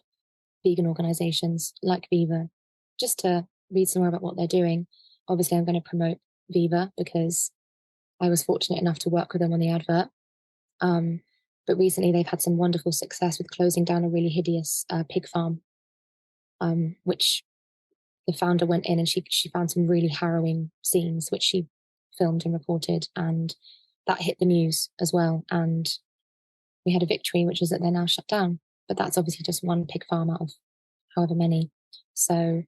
vegan organizations like Viva, just to read some more about what they're doing. Obviously, I'm going to promote Viva because I was fortunate enough to work with them on the advert. But recently they've had some wonderful success with closing down a really hideous pig farm, which the founder went in and she found some really harrowing scenes, which she filmed and reported, and that hit the news as well. And we had a victory, which is that they're now shut down. But that's obviously just one pig farm out of however many. So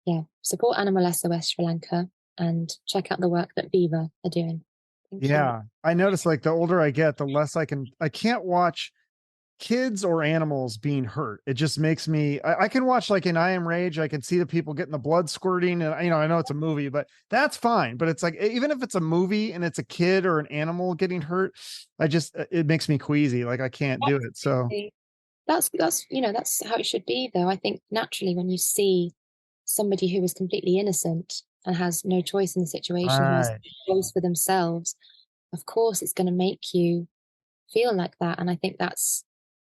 yeah, support Animal SOS Sri Lanka and check out the work that Viva are doing. Thank you. Yeah. I notice like the older I get, the less I can't watch kids or animals being hurt. It just makes me, I can watch like in I Am Rage, I can see the people getting the blood squirting, and I know it's a movie, but that's fine. But it's like, even if it's a movie and it's a kid or an animal getting hurt, it makes me queasy. Like I can't do it. So That's that's how it should be, though. I think naturally when you see somebody who is completely innocent and has no choice in the situation, who has right. no choice for themselves, of course it's going to make you feel like that. And I think that's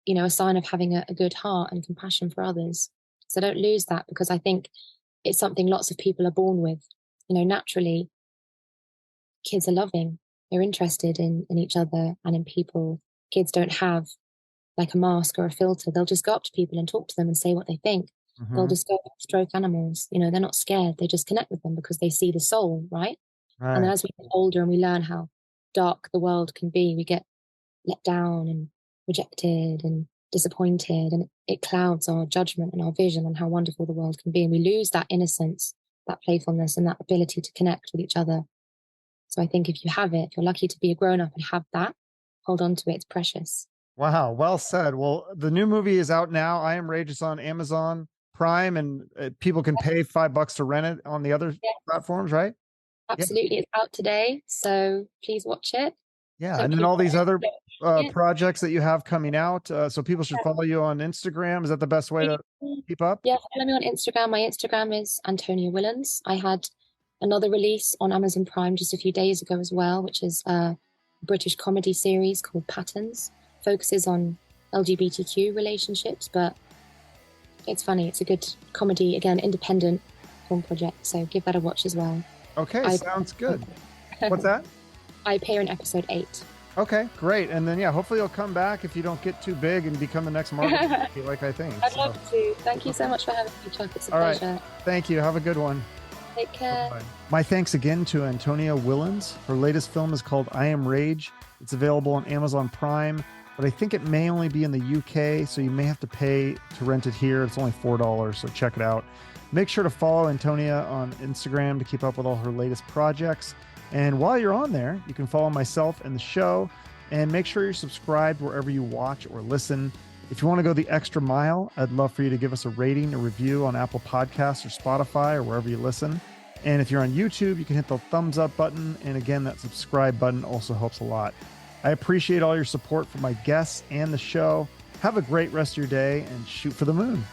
a sign of having a good heart and compassion for others. So don't lose that, because I think it's something lots of people are born with. Naturally, kids are loving, they're interested in each other and in people. Kids don't have like a mask or a filter. They'll just go up to people and talk to them and say what they think. They'll Mhm. just go stroke animals. They're not scared. They just connect with them because they see the soul, right? And then Right. as we get older and we learn how dark the world can be, we get let down and rejected and disappointed, and it clouds our judgment and our vision on how wonderful the world can be. And we lose that innocence, that playfulness, and that ability to connect with each other. So I think if you have it, if you're lucky to be a grown up and have that, hold on to it. It's precious. Wow. Well said. Well, the new movie is out now. I Am Rage is on Amazon Prime, and people can pay $5 to rent it on the other Yeah, platforms, right? Yeah. absolutely. It's out today. So please watch it. Yeah. And then Hopefully, all these other yeah. projects that you have coming out. So people should follow you on Instagram. Is that the best way to keep up? Yeah, follow me on Instagram. My Instagram is Antonia Whillans. I had another release on Amazon Prime just a few days ago as well, which is a British comedy series called Patterns. Focuses on LGBTQ relationships, but it's funny. It's a good comedy, again, independent film project. So give that a watch as well. Okay, sounds good. What's that? I appear in episode 8. Okay, great. And then, yeah, hopefully you'll come back if you don't get too big and become the next Margot, like I think. I'd love to. Thank you so much for having me, Chuck. It's a pleasure. Right. Thank you. Have a good one. Take care. Bye-bye. My thanks again to Antonia Whillans. Her latest film is called I Am Rage. It's available on Amazon Prime, but I think it may only be in the UK, so you may have to pay to rent it here. It's only $4, so check it out. Make sure to follow Antonia on Instagram to keep up with all her latest projects. And while you're on there, you can follow myself and the show, and make sure you're subscribed wherever you watch or listen. If you want to go the extra mile, I'd love for you to give us a rating, a review on Apple Podcasts or Spotify or wherever you listen. And if you're on YouTube, you can hit the thumbs up button. And again, that subscribe button also helps a lot. I appreciate all your support for my guests and the show. Have a great rest of your day and shoot for the moon.